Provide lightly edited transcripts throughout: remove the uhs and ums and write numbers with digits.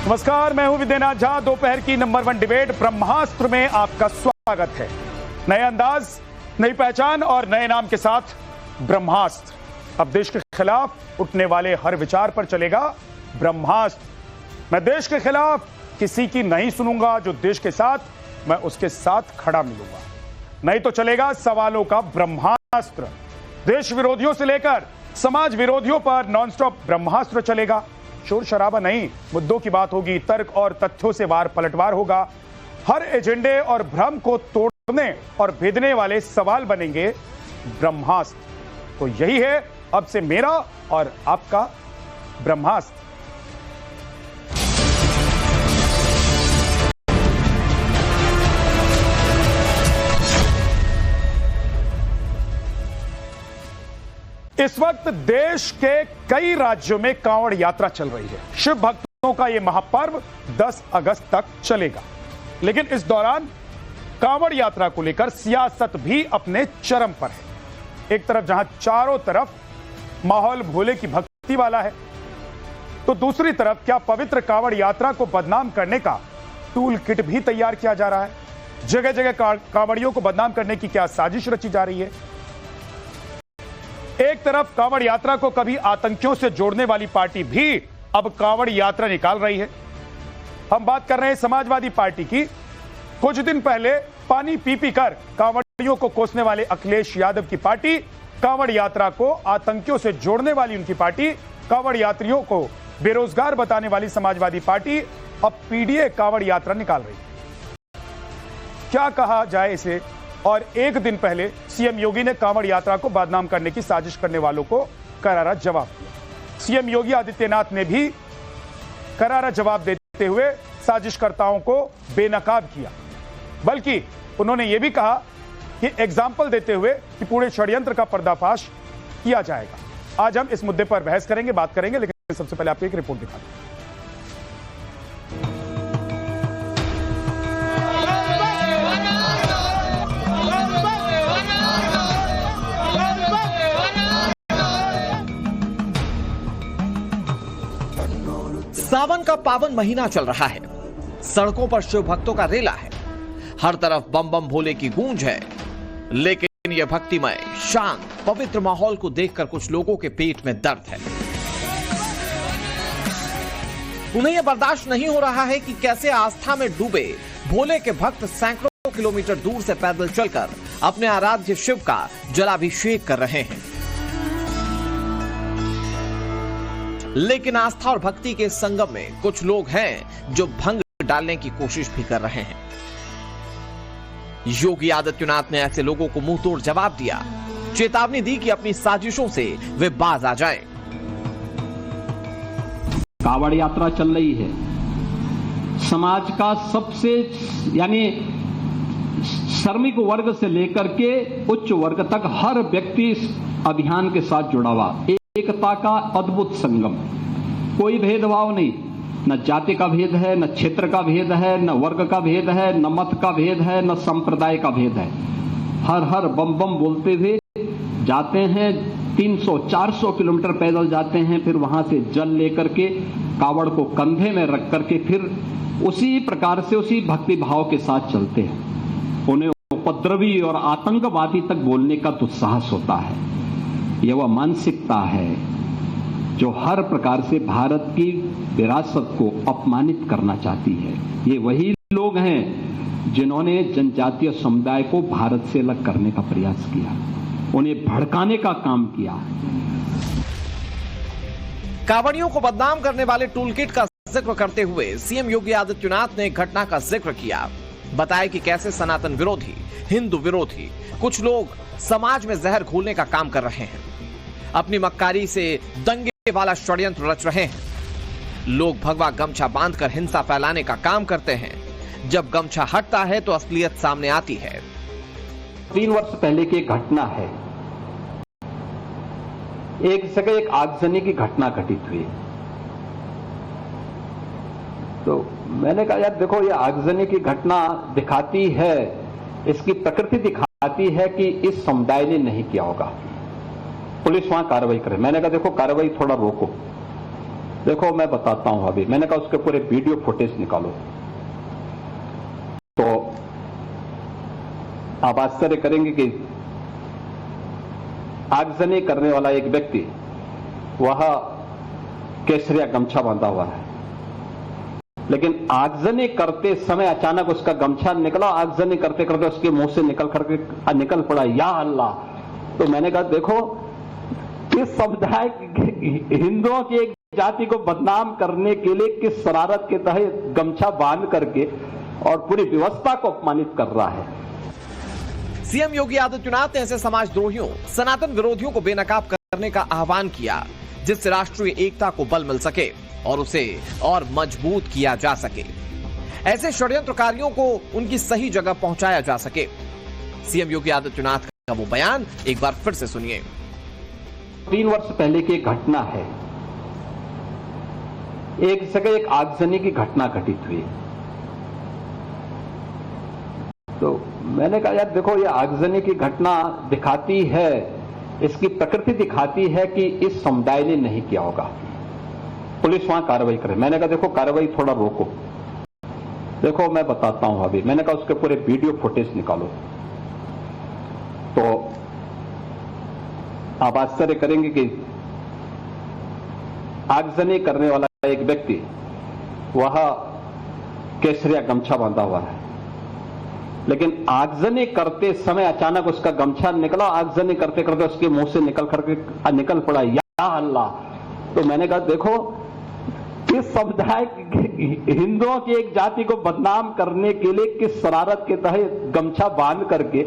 नमस्कार, मैं हूं विद्यानाथ झा। दोपहर की नंबर 1 डिबेट ब्रह्मास्त्र में आपका स्वागत है। नए अंदाज, नई पहचान और नए नाम के साथ ब्रह्मास्त्र। अब देश के खिलाफ उठने वाले हर विचार पर चलेगा ब्रह्मास्त्र। मैं देश के खिलाफ किसी की नहीं सुनूंगा, जो देश के साथ मैं उसके साथ खड़ा मिलूंगा। नहीं तो चलेगा सवालों का ब्रह्मास्त्र। देश विरोधियों से लेकर समाज विरोधियों पर नॉनस्टॉप ब्रह्मास्त्र चलेगा। शोर शराबा नहीं, मुद्दों की बात होगी, तर्क और तथ्यों से वार पलटवार होगा। हर एजेंडे और भ्रम को तोड़ने और भेदने वाले सवाल बनेंगे ब्रह्मास्त्र। तो यही है अब से मेरा और आपका ब्रह्मास्त्र। इस वक्त देश के कई राज्यों में कांवड़ यात्रा चल रही है। शिव भक्तों का यह महापर्व 10 अगस्त तक चलेगा। लेकिन इस दौरान कांवड़ यात्रा को लेकर सियासत भी अपने चरम पर है। एक तरफ जहां चारों तरफ माहौल भोले की भक्ति वाला है, तो दूसरी तरफ क्या पवित्र कांवड़ यात्रा को बदनाम करने का टूल किट भी तैयार किया जा रहा है। जगह जगह कांवड़ियों को बदनाम करने की क्या साजिश रची जा रही है। एक तरफ कांवड़ यात्रा को कभी आतंकियों से जोड़ने वाली पार्टी भी अब कांवड़ यात्रा निकाल रही है। हम बात कर रहे हैं समाजवादी पार्टी की। कुछ दिन पहले पानी पी पी कर कांवड़ियों को कोसने वाले अखिलेश यादव की पार्टी, कांवड़ यात्रा को आतंकियों से जोड़ने वाली उनकी पार्टी, कांवड़ यात्रियों को बेरोजगार बताने वाली समाजवादी पार्टी अब पीडीए कांवड़ यात्रा निकाल रही है। क्या कहा जाए इसे। और एक दिन पहले सीएम योगी ने कांवड़ यात्रा को बदनाम करने की साजिश करने वालों को करारा जवाब दिया। सीएम योगी आदित्यनाथ ने भी करारा जवाब देते हुए साजिशकर्ताओं को बेनकाब किया। बल्कि उन्होंने यह भी कहा कि एग्जाम्पल देते हुए कि पूरे षड्यंत्र का पर्दाफाश किया जाएगा। आज हम इस मुद्दे पर बहस करेंगे, बात करेंगे, लेकिन सबसे पहले आपको एक रिपोर्ट दिखा दूं। सावन का पावन महीना चल रहा है। सड़कों पर शिव भक्तों का रेला है। हर तरफ बम बम भोले की गूंज है। लेकिन यह भक्तिमय, शांत, पवित्र माहौल को देखकर कुछ लोगों के पेट में दर्द है। उन्हें यह बर्दाश्त नहीं हो रहा है कि कैसे आस्था में डूबे भोले के भक्त सैकड़ों किलोमीटर दूर से पैदल चलकर अपने आराध्य शिव का जलाभिषेक कर रहे हैं। लेकिन आस्था और भक्ति के संगम में कुछ लोग हैं जो भंग डालने की कोशिश भी कर रहे हैं। योगी आदित्यनाथ ने ऐसे लोगों को मुंह तोड़ जवाब दिया, चेतावनी दी कि अपनी साजिशों से वे बाज आ जाएं। कांवड़ यात्रा चल रही है। समाज का सबसे यानी श्रमिक वर्ग से लेकर के उच्च वर्ग तक हर व्यक्ति इस अभियान के साथ जुड़ा हुआ। एकता का अद्भुत संगम, कोई भेदभाव नहीं, न जाति का भेद है, न क्षेत्र का भेद है, न वर्ग का भेद है, न मत का भेद है, न संप्रदाय का भेद है। हर हर बम बम बोलते हुए जाते हैं। 300-400 किलोमीटर पैदल जाते हैं। फिर वहां से जल लेकर के कावड़ को कंधे में रख करके फिर उसी प्रकार से उसी भक्ति भाव के साथ चलते हैं। उन्हें उपद्रवी और आतंकवादी तक बोलने का दुस्साहस होता है। यह वह मानसिकता है जो हर प्रकार से भारत की विरासत को अपमानित करना चाहती है। ये वही लोग हैं जिन्होंने जनजातीय समुदाय को भारत से अलग करने का प्रयास किया, उन्हें भड़काने का काम किया। कांवड़ियों को बदनाम करने वाले टूलकिट का जिक्र करते हुए सीएम योगी आदित्यनाथ ने एक घटना का जिक्र किया। बताया कि कैसे सनातन विरोधी, हिंदू विरोधी कुछ लोग समाज में जहर घोलने का काम कर रहे हैं। अपनी मक्कारी से दंगे वाला षड्यंत्र रच रहे हैं। लोग भगवा गमछा बांधकर हिंसा फैलाने का काम करते हैं। जब गमछा हटता है तो असलियत सामने आती है। 3 वर्ष पहले की एक घटना है। एक जगह एक आगजनी की घटना घटित हुई। तो मैंने कहा यार देखो, ये आगजनी की घटना दिखाती है, इसकी प्रकृति दिखाती है कि इस समुदाय ने नहीं किया होगा। पुलिस वहां कार्रवाई करे। मैंने कहा देखो, कार्रवाई थोड़ा रोको। देखो मैं बताता हूं, अभी मैंने कहा उसके पूरे वीडियो फुटेज निकालो, तो आप आश्चर्य करेंगे कि आगजनी करने वाला एक व्यक्ति वह केसरिया गमछा बांधा हुआ है, लेकिन आगजनी करते समय अचानक उसका गमछा निकला, आगजनी करते करते उसके मुंह से निकल पड़ा या अल्लाह। तो मैंने कहा देखो, किस समुदाय हिंदुओं की एक जाति को बदनाम करने के लिए किस शरारत के तहत गमछा बांध करके और पूरी व्यवस्था को अपमानित कर रहा है। सीएम योगी आदित्यनाथ ने ऐसे समाजद्रोहियों, सनातन विरोधियों को बेनकाब करने का आह्वान किया, जिससे राष्ट्रीय एकता को बल मिल सके और उसे और मजबूत किया जा सके। ऐसे षड्यंत्रकारियों को उनकी सही जगह पहुंचाया जा सके। सीएम योगी आदित्यनाथ का वो बयान एक बार फिर से सुनिए। 3 वर्ष पहले की एक घटना है, एक जगह एक आगजनी की घटना घटित हुई। तो मैंने कहा यार देखो, ये आगजनी की घटना दिखाती है, इसकी प्रकृति दिखाती है कि इस समुदाय ने नहीं किया होगा, पुलिस वहां कार्रवाई करे। मैंने कहा देखो, कार्रवाई थोड़ा रोको। देखो मैं बताता हूं, अभी मैंने कहा उसके पूरे वीडियो फुटेज निकालो, तो आप आश्चर्य करेंगे कि आगजनी करने वाला एक व्यक्ति वह केसरिया गमछा बांधा हुआ है, लेकिन आगजनी करते समय अचानक उसका गमछा निकला, आगजनी करते करते उसके मुंह से निकल पड़ा या अल्लाह। तो मैंने कहा देखो, किस समुदाय हिंदुओं की एक जाति को बदनाम करने के लिए किस शरारत के तहत गमछा बांध करके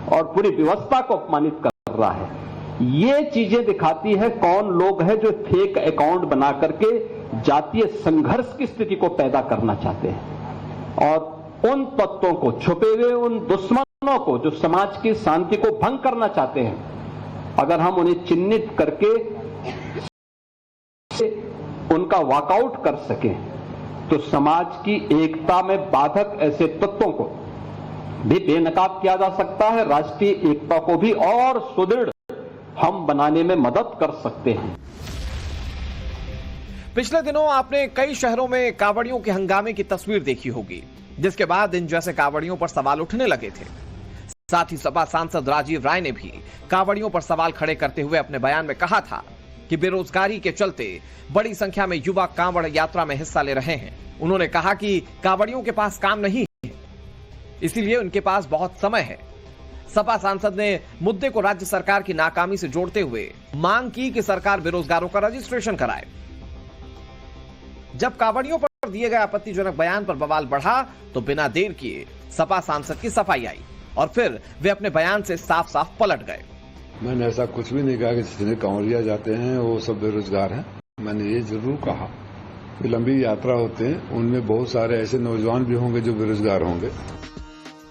और पूरी व्यवस्था को अपमानित कर रहा है। ये चीजें दिखाती है कौन लोग हैं जो फेक अकाउंट बना करके जातीय संघर्ष की स्थिति को पैदा करना चाहते हैं, और उन तत्वों को, छुपे हुए उन दुश्मनों को जो समाज की शांति को भंग करना चाहते हैं, अगर हम उन्हें चिन्हित करके उनका वॉकआउट कर सकें तो समाज की एकता में बाधक ऐसे तत्वों को भी बेनकाब किया जा सकता है, राष्ट्रीय एकता को भी और सुदृढ़ हम बनाने में मदद कर सकते हैं। पिछले दिनों आपने कई शहरों में कांवड़ियों के हंगामे की तस्वीर देखी होगी, जिसके बाद इन जैसे कांवड़ियों पर सवाल उठने लगे थे। साथ ही सपा सांसद राजीव राय ने भी कांवड़ियों पर सवाल खड़े करते हुए अपने बयान में कहा था कि बेरोजगारी के चलते बड़ी संख्या में युवा कांवड़ यात्रा में हिस्सा ले रहे हैं। उन्होंने कहा कि कांवड़ियों के पास काम नहीं है, इसीलिए उनके पास बहुत समय है। सपा सांसद ने मुद्दे को राज्य सरकार की नाकामी से जोड़ते हुए मांग की कि सरकार बेरोजगारों का रजिस्ट्रेशन कराए। जब कांवड़ियों पर दिए गए आपत्तिजनक बयान पर बवाल बढ़ा तो बिना देर किए सपा सांसद की सफाई आई और फिर वे अपने बयान से साफ साफ पलट गए। मैंने ऐसा कुछ भी नहीं कहा कि जितने कांवड़िया जाते हैं वो सब बेरोजगार हैं। मैंने ये जरूर कहा कि लंबी यात्रा होते हैं, उनमें बहुत सारे ऐसे नौजवान भी होंगे जो बेरोजगार होंगे।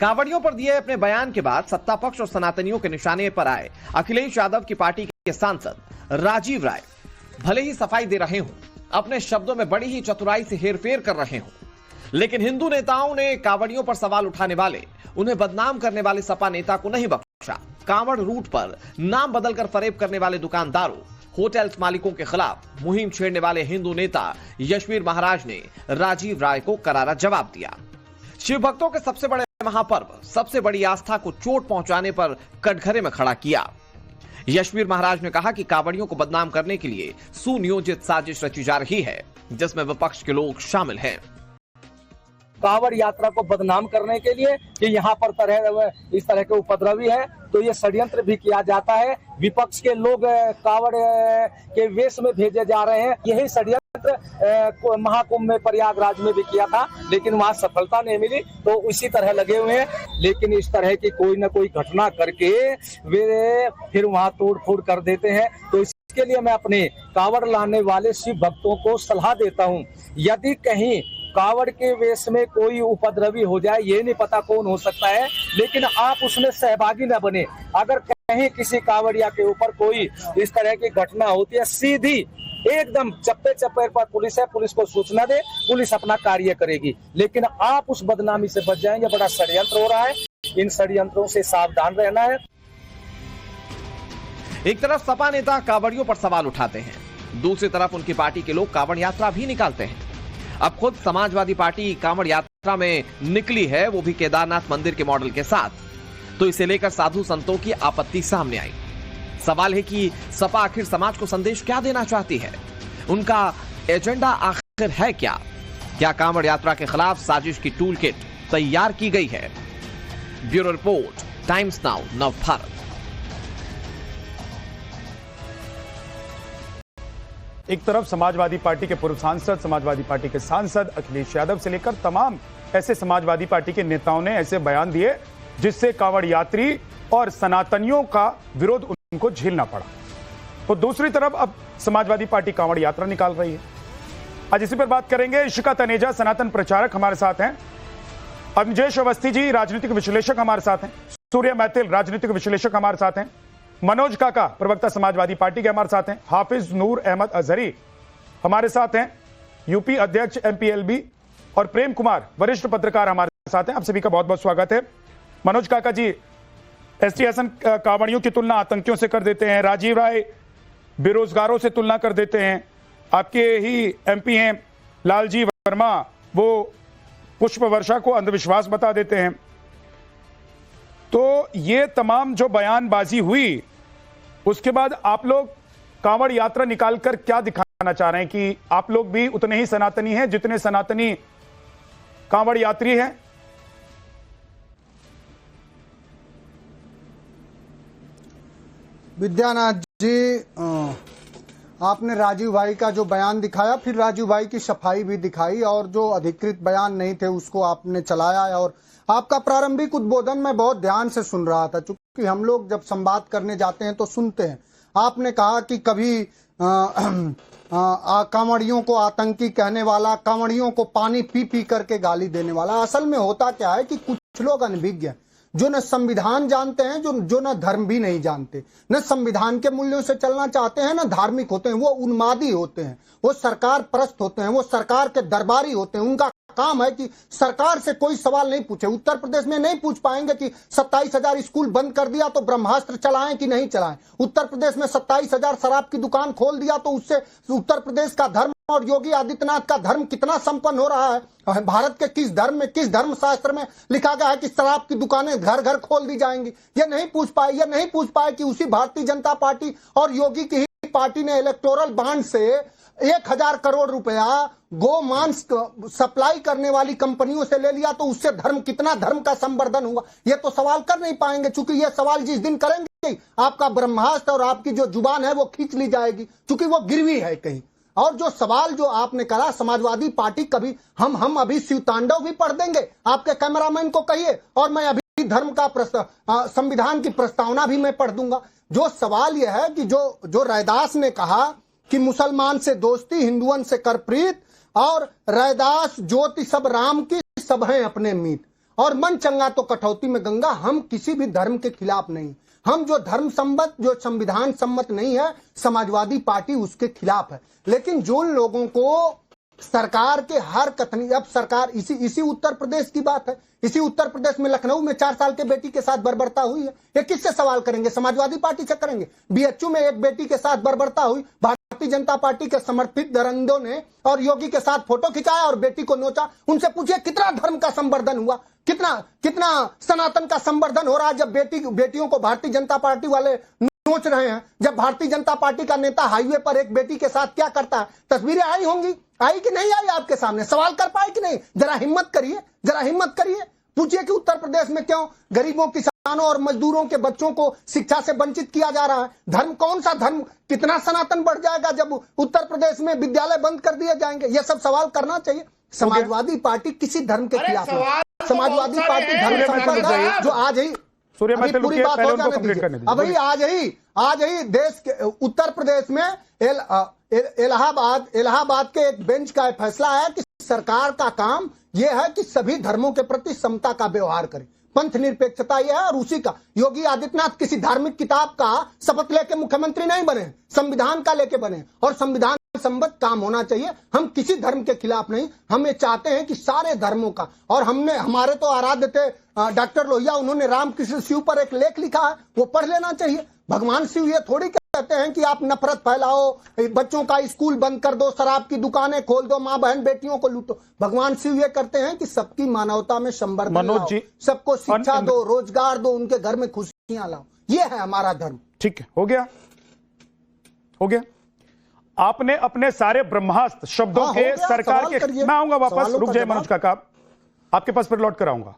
कांवड़ियों पर दिए अपने बयान के बाद सत्ता पक्ष और सनातनियों के निशाने पर आए अखिलेश यादव की पार्टी के सांसद राजीव राय भले ही सफाई दे रहे हों, अपने शब्दों में बड़ी ही चतुराई से हेरफेर कर रहे हों, लेकिन हिंदू नेताओं ने कांवड़ियों पर सवाल उठाने वाले, उन्हें बदनाम करने वाले सपा नेता को नहीं बख्शा। कांवड़ रूट पर नाम बदलकर फरेब करने वाले दुकानदारों, होटल्स मालिकों के खिलाफ मुहिम छेड़ने वाले हिंदू नेता यशवीर महाराज ने राजीव राय को करारा जवाब दिया। शिव भक्तों के सबसे बड़े महापर्व, सबसे बड़ी आस्था को चोट पहुंचाने पर कटघरे में खड़ा किया। यशवीर महाराज ने कहा कि कांवड़ियों को बदनाम करने के लिए सुनियोजित साजिश रची जा रही है, जिसमें विपक्ष के लोग शामिल हैं। कांवड़ यात्रा को बदनाम करने के लिए कि यहाँ पर इस तरह के उपद्रवी है, तो ये षड्यंत्र भी किया जाता है। विपक्ष के लोग कांवड़ के वेश में भेजे जा रहे हैं। यही षड्यंत्र महाकुंभ में प्रयागराज में भी किया था, लेकिन वहाँ सफलता नहीं मिली, तो उसी तरह लगे हुए हैं। लेकिन इस तरह की कोई न कोई घटना करके वे फिर वहाँ तोड़ फोड़ कर देते हैं। तो इसके लिए मैं अपने कांवड़ लाने वाले शिव भक्तों को सलाह देता हूँ, यदि कहीं कांवड़ के वेश में कोई उपद्रवी हो जाए, ये नहीं पता कौन हो सकता है, लेकिन आप उसमें सहभागी न बने। अगर कहीं किसी कांवड़िया के ऊपर कोई इस तरह की घटना होती है, सीधी एकदम चप्पे चप्पे पर पुलिस है, पुलिस को सूचना दे, पुलिस अपना कार्य करेगी, लेकिन आप उस बदनामी से बच जाएंगे। बड़ा षड्यंत्र हो रहा है, इन षड्यंत्रों से सावधान रहना है। एक तरफ सपा नेता कांवड़ियों पर सवाल उठाते हैं, दूसरी तरफ उनकी पार्टी के लोग कांवड़ यात्रा भी निकालते हैं। अब खुद समाजवादी पार्टी कांवड़ यात्रा में निकली है, वो भी केदारनाथ मंदिर के मॉडल के साथ। तो इसे लेकर साधु संतों की आपत्ति सामने आई। सवाल है कि सपा आखिर समाज को संदेश क्या देना चाहती है? उनका एजेंडा आखिर है क्या? क्या कांवड़ यात्रा के खिलाफ साजिश की टूल किट तैयार की गई है? Bureau report, times now, Navbharat. एक तरफ समाजवादी पार्टी के पूर्व सांसद, समाजवादी पार्टी के सांसद अखिलेश यादव से लेकर तमाम ऐसे समाजवादी पार्टी के नेताओं ने ऐसे बयान दिए जिससे कांवड़ यात्री और सनातनियों का विरोध उनको झेलना पड़ा। तो दूसरी तरफ अब समाजवादी पार्टी कांवड़ यात्रा निकाल रही है। आज इसी पर बात करेंगे। इशिका तनेजा सनातन प्रचारक हमारे साथ हैं, अंजेश अवस्थी जी राजनीतिक विश्लेषक हमारे साथ हैं, सूर्य मैथिल राजनीतिक विश्लेषक हमारे साथ हैं, मनोज काका प्रवक्ता समाजवादी पार्टी के हमारे साथ हैं, हाफिज नूर अहमद अजहरी हमारे साथ हैं, यूपी अध्यक्ष एमपीएलबी, और प्रेम कुमार वरिष्ठ पत्रकार हमारे साथ हैं। आप सभी का बहुत बहुत स्वागत है। मनोज काका जी, एसटी हसन कांवड़ियों की तुलना आतंकियों से कर देते हैं, राजीव राय बेरोजगारों से तुलना कर देते हैं, आपके ही एमपी हैं लालजी वर्मा, वो पुष्प वर्षा को अंधविश्वास बता देते हैं। तो ये तमाम जो बयानबाजी हुई, उसके बाद आप लोग कांवड़ यात्रा निकालकर क्या दिखाना चाह रहे हैं कि आप लोग भी उतने ही सनातनी हैं जितने सनातनी कांवड़ यात्री हैं? विद्यानाथ जी, आपने राजीव भाई का जो बयान दिखाया, फिर राजीव भाई की सफाई भी दिखाई, और जो अधिकृत बयान नहीं थे उसको आपने चलाया। और आपका प्रारंभिक उद्बोधन मैं बहुत ध्यान से सुन रहा था, क्योंकि हम लोग जब संवाद करने जाते हैं तो सुनते हैं। आपने कहा कि कभी कांवड़ियों को आतंकी कहने वाला, कांवड़ियों को पानी पी पी करके गाली देने वाला। असल में होता क्या है कि कुछ लोग अनभिज्ञ हैं, जो न संविधान जानते हैं, जो न धर्म भी नहीं जानते, न संविधान के मूल्यों से चलना चाहते हैं, न धार्मिक होते हैं। वो उन्मादी होते हैं, वो सरकार परस्त होते हैं, वो सरकार के दरबारी होते हैं। उनका काम है कि सरकार से कोई सवाल नहीं पूछे। उत्तर प्रदेश में नहीं पूछ पाएंगे कि 27,000 स्कूल बंद कर दिया तो ब्रह्मास्त्र चलाएं कि नहीं चलाएं। उत्तर प्रदेश में 27,000 शराब की दुकान खोल दिया तो उससे उत्तर प्रदेश का धर्म और योगी आदित्यनाथ का धर्म कितना संपन्न हो रहा है। भारत के किस धर्म में, किस धर्म शास्त्र में लिखा गया है कि शराब की दुकानें घर घर खोल दी जाएंगी? ये नहीं पूछ पाए। ये नहीं पूछ पाए कि उसी भारतीय जनता पार्टी और योगी की ही पार्टी ने इलेक्टोरल बॉन्ड से 1,000 करोड़ रुपया गो मांस सप्लाई करने वाली कंपनियों से ले लिया, तो उससे धर्म, कितना धर्म का संवर्धन हुआ? ये तो सवाल कर नहीं पाएंगे, क्योंकि ये सवाल जिस दिन करेंगे आपका ब्रह्मास्त्र और आपकी जो जुबान है वो खींच ली जाएगी, क्योंकि वो गिरवी है कहीं। और जो सवाल जो आपने करा, समाजवादी पार्टी कभी हम अभी शिव तांडव भी पढ़ देंगे, आपके कैमरामैन को कहिए, और मैं अभी धर्म का संविधान की प्रस्तावना भी मैं पढ़ दूंगा। जो सवाल यह है कि जो रैदास ने कहा कि मुसलमान से दोस्ती, हिंदुअन से कर प्रीत, और रैदास ज्योति सब राम की, सब हैं अपने मीत, और मन चंगा तो कटौती में गंगा। हम किसी भी धर्म के खिलाफ नहीं, हम जो धर्म सम्मत, जो संविधान सम्मत नहीं है, समाजवादी पार्टी उसके खिलाफ है। लेकिन जो लोगों को सरकार के हर कथनी, अब सरकार इसी उत्तर प्रदेश की बात है, इसी उत्तर प्रदेश में लखनऊ में 4 साल के बेटी के साथ बर्बरता हुई है। ये किससे सवाल करेंगे? समाजवादी पार्टी से करेंगे। बीएचयू में एक बेटी के साथ बर्बरता हुई, भारतीय जनता पार्टी के समर्पित दरंदों ने और योगी के साथ फोटो खिंचाया और बेटी को नोचा। उनसे पूछिए कितना धर्म का संवर्धन हुआ, कितना सनातन का संवर्धन हो रहा है, जब बेटियों को भारतीय जनता पार्टी वाले सोच रहे हैं। जब भारतीय जनता पार्टी का नेता हाईवे पर एक बेटी के साथ क्या करता है, तस्वीरें आई होंगी, आई कि नहीं आई आपके सामने? सवाल कर पाए कि नहीं? जरा हिम्मत करिए, जरा हिम्मत करिए, पूछिए कि उत्तर प्रदेश में क्यों गरीबों, किसानों और मजदूरों के बच्चों को शिक्षा से वंचित किया जा रहा है? धर्म, कौन सा धर्म, कितना सनातन बढ़ जाएगा जब उत्तर प्रदेश में विद्यालय बंद कर दिए जाएंगे? ये सब सवाल करना चाहिए। समाजवादी पार्टी किसी धर्म के खिलाफ नहीं। समाजवादी पार्टी धर्म संपन्न है, जो आज ही पूरी बात हो जाने दीजिए। अभी आज ही देश के उत्तर प्रदेश में इलाहाबाद के एक बेंच का फैसला है कि सरकार का काम यह है कि सभी धर्मों के प्रति समता का व्यवहार करे, पंथ निरपेक्षता यह है। और उसी का योगी आदित्यनाथ किसी धार्मिक किताब का शपथ लेके मुख्यमंत्री नहीं बने, संविधान का लेके बने, और संविधान संबद्ध काम होना चाहिए। हम किसी धर्म के खिलाफ नहीं, हम ये चाहते हैं कि सारे धर्मों का, और हमारे तो आराध्य थे डॉक्टर लोहिया, उन्होंने रामकृष्ण शिव पर एक लेख लिखा है, वो पढ़ लेना चाहिए। भगवान शिव ये थोड़ी कहते हैं कि आप नफरत फैलाओ, बच्चों का स्कूल बंद कर दो, शराब की दुकानें खोल दो, मां बहन बेटियों को लूटो। भगवान शिव ये करते हैं कि सबकी मानवता में संवर्धन मनोज लाओ, जी, सबको शिक्षा दो, रोजगार दो, उनके घर में खुशियां लाओ। ये है हमारा धर्म। ठीक है, हो गया, हो गया। आपने अपने सारे ब्रह्मास्त्र शब्दों के सरकार के, मैं आऊंगा वापस, रुक जाए मनोज काका, आपके पास फिर लौट कर आऊंगा।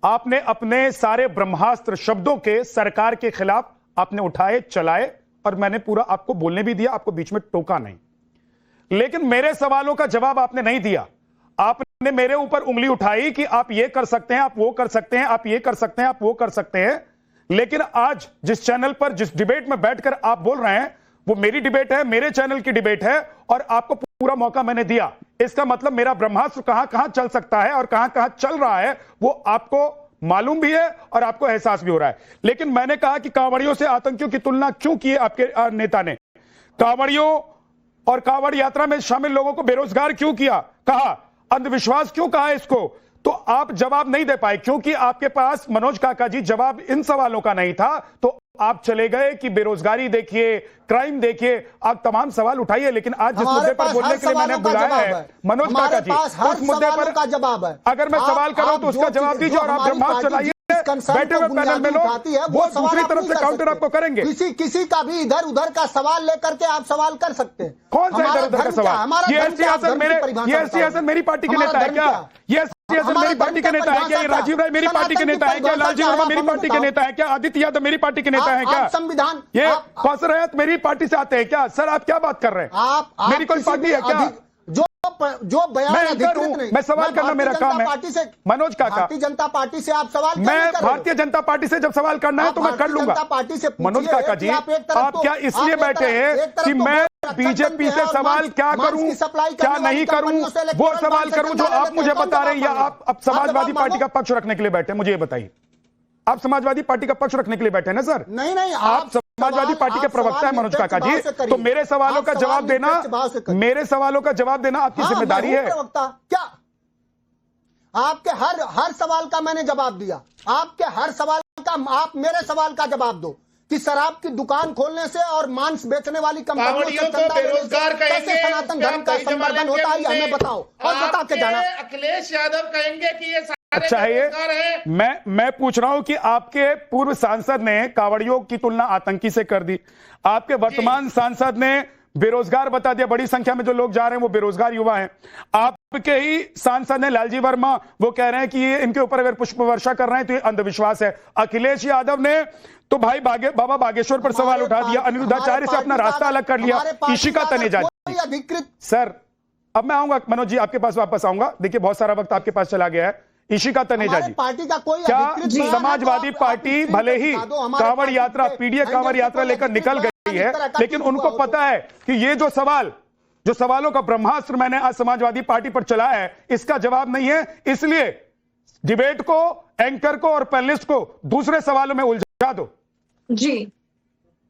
आपने अपने सारे ब्रह्मास्त्र शब्दों के सरकार के खिलाफ आपने उठाए, चलाए, और मैंने पूरा आपको बोलने भी दिया, आपको बीच में टोका नहीं। लेकिन मेरे सवालों का जवाब आपने नहीं दिया। आपने मेरे ऊपर उंगली उठाई कि आप ये कर सकते हैं, आप वो कर सकते हैं, आप ये कर सकते हैं, आप वो कर सकते हैं। लेकिन आज जिस चैनल पर, जिस डिबेट में बैठकर आप बोल रहे हैं, वो मेरी डिबेट है, मेरे चैनल की डिबेट है, और आपको पूरा मौका मैंने दिया। इसका मतलब मेरा ब्रह्मास्त्र कहां कहां चल सकता है और कहां कहां चल रहा है वो आपको मालूम भी है और आपको एहसास भी हो रहा है। लेकिन मैंने कहा कि कांवड़ियों से आतंकियों की तुलना क्यों की आपके नेता ने? कांवड़ियों और कांवड़ यात्रा में शामिल लोगों को बेरोजगार क्यों किया, कहा अंधविश्वास क्यों कहा इसको? तो आप जवाब नहीं दे पाए क्योंकि आपके पास, मनोज काका जी, जवाब इन सवालों का नहीं था। तो आप चले गए कि बेरोजगारी देखिए, क्राइम देखिए, आप तमाम सवाल उठाइए। लेकिन आज जिस मुद्दे पर बोलने के लिए मैंने बुलाया है मनोज काका जी, उस मुद्दे पर जवाब है। अगर मैं सवाल करूं तो उसका जवाब दीजिए और आप ब्रह्मास्त्र चलाइए। बैठे हुए पैनल में लोग वो दूसरी तरफ से काउंटर आपको करेंगे। किसी का भी इधर उधर का सवाल लेकर के आप सवाल कर सकते हैं। कौन सा इधर उधर का सवाल? ये एस.टी. हसन मेरी पार्टी के नेता है क्या? ये एस.टी. हसन मेरी पार्टी के नेता है क्या? ये राजीव राय मेरी पार्टी के नेता है क्या? लालजी वर्मा मेरी पार्टी के नेता है क्या? आदित्य यादव मेरी पार्टी के नेता है क्या? संविधान, ये कौसर हयात मेरी पार्टी से आते हैं क्या? सर आप क्या बात कर रहे हैं? मेरी कोई पार्टी है क्या? जो बयान अधिकृत नहीं, मैं सवाल करना मेरा काम है। मनोज काका, भारतीय जनता पार्टी से आप सवाल मैं भारतीय जनता पार्टी से जब सवाल करना है तो मैं कर लूंगा। पार्टी से मनोज काका जी, आप क्या इसलिए बैठे हैं कि मैं बीजेपी से सवाल क्या करूं, क्या नहीं करूं, वो सवाल करूं जो आप मुझे बता रहे हैं, या आप अब समाजवादी पार्टी का पक्ष रखने के लिए बैठे? मुझे ये बताइए, आप समाजवादी पार्टी का पक्ष रखने के लिए बैठे हैं ना सर? नहीं, आप समाजवादी पार्टी के प्रवक्ता है मनोज काका जी, तो मेरे सवालों का जवाब देना, मेरे सवालों का जवाब देना आपकी जिम्मेदारी है। क्या आपके हर सवाल का मैंने जवाब दिया? आपके हर सवाल का आप मेरे सवाल का जवाब दो कि शराब की दुकान खोलने से और मांस बेचने वाली कंपनियों से चंदा लेने से कैसे सनातन धर्म का संवर्धन होता है, हमें बताओ और बता के जाना। अखिलेश यादव कहेंगे कि ये अच्छा है ये, मैं पूछ रहा हूं कि आपके पूर्व सांसद ने कांवड़ियों की तुलना आतंकी से कर दी, आपके वर्तमान सांसद ने बेरोजगार बता दिया। बड़ी संख्या में जो लोग जा रहे हैं वो बेरोजगार युवा हैं। आपके ही सांसद ने, लालजी वर्मा, वो कह रहे हैं कि ये इनके ऊपर अगर पुष्प वर्षा कर रहे हैं तो ये अंधविश्वास है। अखिलेश यादव ने तो भाई बाबा बागेश्वर पर सवाल उठा दिया, अनिरुद्धाचार्य से अपना रास्ता अलग कर लिया, इशिका तनेजा अधिकृत। सर अब मैं आऊंगा मनोज जी, आपके पास वापस आऊंगा। देखिए बहुत सारा वक्त आपके पास चला गया है। इशिका तनेजा जी, पार्टी का कोई क्या समाजवादी पार्टी भले ही कांवड़ यात्रा, पीडीए कांवड़ यात्रा लेकर निकल गई है, लेकिन उनको पता है कि ये जो सवालों का ब्रह्मास्त्र मैंने आज समाजवादी पार्टी पर चलाया है, इसका जवाब नहीं है। इसलिए डिबेट को, एंकर को और पैनलिस्ट को दूसरे सवालों में उलझा दो। जी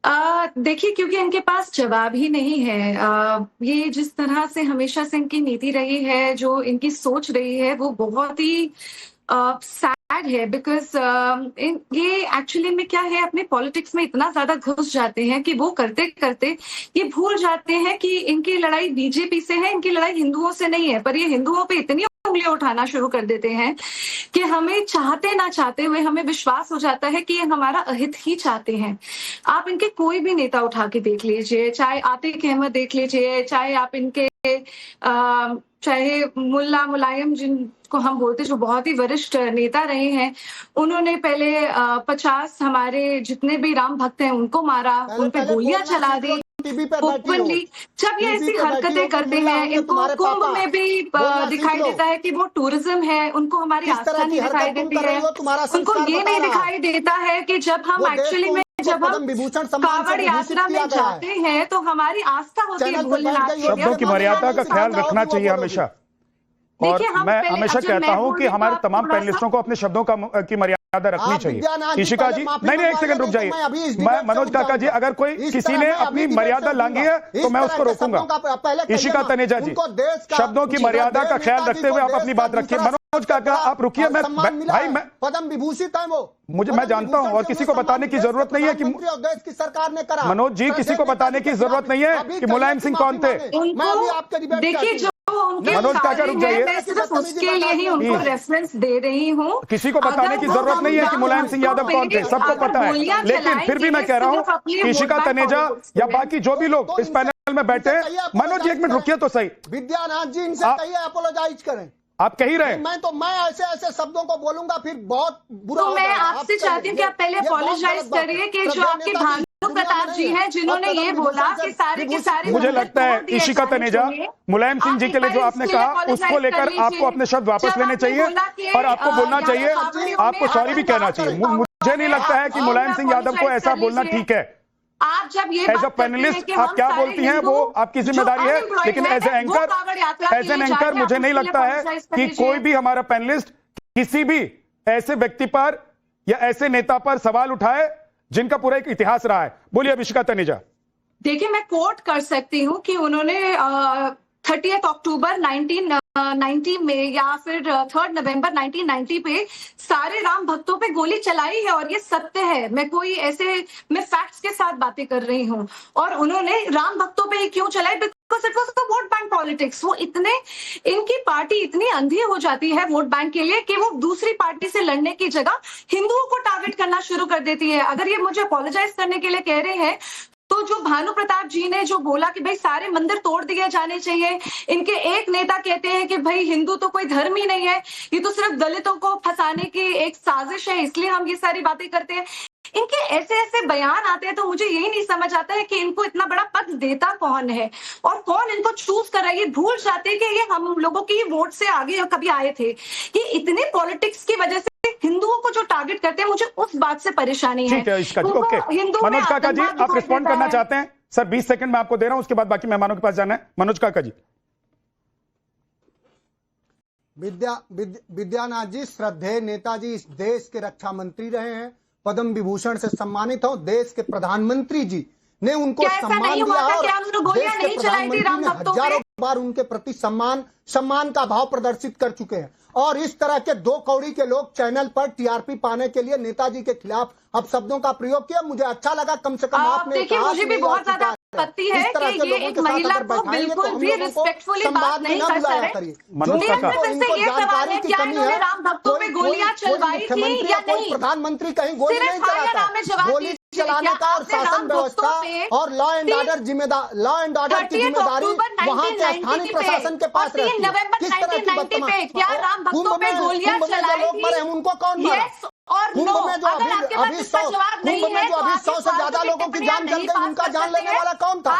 देखिए, क्योंकि इनके पास जवाब ही नहीं है। ये जिस तरह से हमेशा से इनकी नीति रही है, जो इनकी सोच रही है, वो बहुत ही सैड है। बिकॉज ये एक्चुअली में क्या है, अपने पॉलिटिक्स में इतना ज्यादा घुस जाते हैं कि वो करते करते ये भूल जाते हैं कि इनकी लड़ाई बीजेपी से है, इनकी लड़ाई हिंदुओं से नहीं है। पर ये हिंदुओं पे इतनी उंगलियां उठाना शुरू कर देते हैं कि हमें चाहते ना चाहते हुए हमें विश्वास हो जाता है कि ये हमारा अहित ही चाहते हैं। आप इनके कोई भी नेता उठा के देख लीजिए, चाहे आतिक अहमद देख लीजिए, चाहे आप इनके चाहे मुल्ला मुलायम, जिनको हम बोलते, जो बहुत ही वरिष्ठ नेता रहे हैं, उन्होंने पहले 50 हमारे जितने भी राम भक्त हैं उनको मारा, उन पे गोलियां चला दी ओपनली। जब ये ऐसी हरकतें करते हैं, इनको कुंभ में भी दिखाई देता है कि वो टूरिज्म है, उनको हमारी आस्था नहीं दिखाई देती है। उनको ये नहीं दिखाई देता है कि जब हम एक्चुअली में जब हम कांवड़ यात्रा में जाते हैं तो हमारी आस्था होती है भोलेनाथ। शब्दों की मर्यादा का ख्याल रखना चाहिए हमेशा, और मैं हमेशा कहता हूं कि हमारे तमाम पैनलिस्टों को अपने शब्दों की मर्यादा रखनी चाहिए। इशिका जी, नहीं एक सेकंड रुक जाइए। मैं मनोज काका जी, अगर कोई किसी ने अपनी मर्यादा लांघी है तो मैं उसको रोकूंगा। इशिका तनेजा जी, शब्दों की मर्यादा का ख्याल रखते हुए आप अपनी बात रखिए। मनोज काका आप रुकिए, मैं भाई मैं पद्म विभूषित है वो, मैं जानता हूं और किसी को बताने की जरूरत नहीं है कि देश की सरकार ने करा। मनोज जी किसी को बताने की जरूरत नहीं है कि मुलायम सिंह कौन थे। देखिए जो उनके मनोज काका रुक जाइए, मैं सिर्फ उसके लिए ही उनको रेफरेंस दे रही हूँ। किसी को बताने की जरूरत नहीं है कि मुलायम सिंह यादव कौन थे, सबको पता है। लेकिन फिर भी मैं कह रहा हूँ इशिका तनेजा या बाकी जो भी लोग इस पैनल में बैठे हैं, मनोज जी एक मिनट रुकिए तो सही। विद्यानाथ जी इनसे कहिए अपोलोजाइज करें। आप कह ही रहे, मैं ऐसे शब्दों को बोलूंगा फिर बहुत बुरा। तो मैं आपसे चाहती हूँ कि आप पहले अपोलोजाइज करिए कि जो आपके भानु प्रताप जी हैं जिन्होंने ये बोला कि सारे के सारे, मुझे लगता है इशिका तनेजा मुलायम सिंह जी के लिए जो आपने कहा उसको लेकर आपको अपने शब्द वापस लेने चाहिए और आपको बोलना चाहिए, आपको सॉरी भी कहना चाहिए। मुझे नहीं लगता है कि मुलायम सिंह यादव को ऐसा बोलना ठीक है। आप जब ये एज अ पैनलिस्ट आप क्या बोलती हैं वो आपकी जिम्मेदारी है, लेकिन एज एन एंकर मुझे नहीं लगता है कि कोई भी हमारा पैनलिस्ट किसी भी ऐसे व्यक्ति पर या ऐसे नेता पर सवाल उठाए जिनका पूरा एक इतिहास रहा है। बोलिए इशिका तनेजा। देखिए मैं कोट कर सकती हूँ कि उन्होंने 30 अक्टूबर 1990 में या फिर 3 नवंबर 1990 पे सारे राम भक्तों पे गोली चलाई है और ये सत्य है। मैं फैक्ट्स के साथ बातें कर रही हूँ। और उन्होंने राम भक्तों पे क्यों चलाई? Because it was the vote bank politics. वो इनकी पार्टी इतनी अंधी हो जाती है वोट बैंक के लिए कि वो दूसरी पार्टी से लड़ने की जगह हिंदुओं को टारगेट करना शुरू कर देती है। अगर ये मुझे अपोलोजाइज करने के लिए कह रहे हैं तो जो भानु प्रताप जी ने जो बोला कि भाई सारे मंदिर तोड़ दिए जाने चाहिए, इनके एक नेता कहते हैं कि भाई हिंदू तो कोई धर्म ही नहीं है, ये तो सिर्फ दलितों को फंसाने की एक साजिश है, इसलिए हम ये सारी बातें करते हैं। इनके ऐसे ऐसे बयान आते हैं तो मुझे यही नहीं समझ आता है कि इनको इतना बड़ा पद देता कौन है और कौन इनको चूज कर रहा है। ये भूल जाते हैं कि ये हम लोगों की वोट से आगे कभी आए थे। ये इतने पॉलिटिक्स की वजह से हिंदुओं को जो टारगेट करते हैं, मुझे उस बात से परेशानी है। ठीक है इशिका जी, ओके। मनोज काका जी आप रिस्पॉन्ड करना चाहते हैं? सर 20 सेकंड में आपको दे रहा हूं, उसके बाद बाकी मेहमानों के पास जाना है। मनोज काका जी। विद्यानाथ जी श्रद्धेय नेताजी इस देश के रक्षा मंत्री रहे हैं, पद्म विभूषण से सम्मानित हो। देश के प्रधानमंत्री जी ने उनको सम्मान दिया और देश के प्रधानमंत्री ने हजारों बार उनके प्रति सम्मान का भाव प्रदर्शित कर चुके हैं। और इस तरह के दो कौड़ी के लोग चैनल पर टीआरपी पाने के लिए नेताजी के खिलाफ अब शब्दों का प्रयोग किया। मुझे अच्छा लगा, कम से कम आपने कहा। मुझे भी बहुत ज्यादा आपत्ति है कि ये एक महिला को बिल्कुल भी रिस्पेक्टफुली बात नहीं कर रहे। मनोज काका ये सवाल है क्या इन्होंने राम भक्तों पे गोलियां चलवाई थी या नहीं? प्रधानमंत्री कहीं गोली नहीं चलाता। गोली चलाने का और शासन व्यवस्था और लॉ एंड ऑर्डर की जिम्मेदारी वहाँ के स्थानीय प्रशासन के पास रहती है। किस तरह की बदतमीजी? कुंभ में जो लोग मरे हैं उनको कौन मारा? कुंभ में जो अभी 100 से ज्यादा लोगों की जान चल गई, उनका जान लेने वाला कौन था?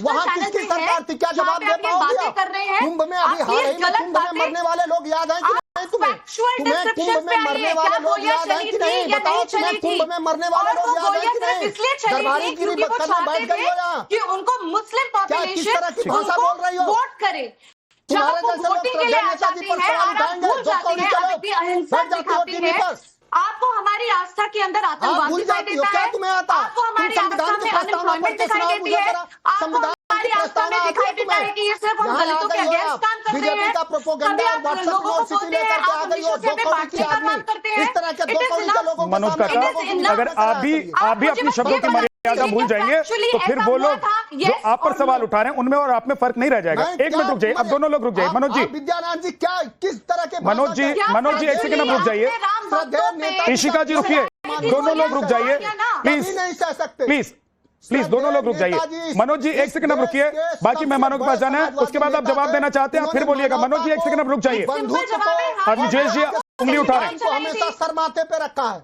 वहाँ किसकी सरकार थी? क्या जवाब दे पाओगे? कुंभ में अभी हाल ही में कुंभ में मरने वाले लोग याद हैं कि नहीं तुम्हें? कुंभ में मरने वाले लोग याद हैं कि नहीं? बताओ तुम्हें कुंभ में मरने वाले लोग याद हैं कि नहीं? दरबारी गिरी करने बैठ गई हो यहाँ? कि उनको मुस्लिम पॉपुलेशन किस तरह की भाषा बोल रही हो? वोट करे। तुम्हारे जैसे लोग नेताजी पर सवाल उठाएंगे, जो कौड़ी के लोग बैठ जाते हो टीवी पर। आपको हमारी आस्था के अंदर आतंकवाद दिखाई देता है, तुम्हें आता? आपको हमारी आस्था में अनएम्प्लॉयमेंट दिखाई देती है, आपको हमारी आस्था में दिखाई देता है कि ये सिर्फ हम दलितों के अगेंस्ट काम करते हैं। बीजेपी का प्रोपोगंडा और व्हाट्सएप यूनिवर्सिटी लेकर के आ गई हो, दो कौड़ी की आदमी। इस तरह के दो कौड़ी के लोगों को मनोज काका अगर आप भी अपनी शब्दों की मर्यादा भूल जाएंगे तो फिर वो लोग जो आप पर सवाल उठा रहे हैं उनमें और आप में फर्क नहीं रह जाएगा। एक मिनट रुक जाइए, अब दोनों लोग रुक जाइए। मनोज जी, विद्यानाथ जी क्या किस तरह के मनोज जी एक सेकंड अब रुक जाइए। इशिका जी रुकिए, दोनों लोग रुक जाइए प्लीज नहीं सह सकते। प्लीज दोनों लोग रुक जाइए। मनोज जी एक सेकंड अब रुकिए, बाकी मेहमानों के पास जाना है, उसके बाद आप जवाब देना चाहते हैं आप फिर बोलिएगा। मनोज जी एक सेकंड अब रुक जाइए। अभिजेश जी उंगली उठा रहे हैं। हमेशा सर माथे पे रखा है।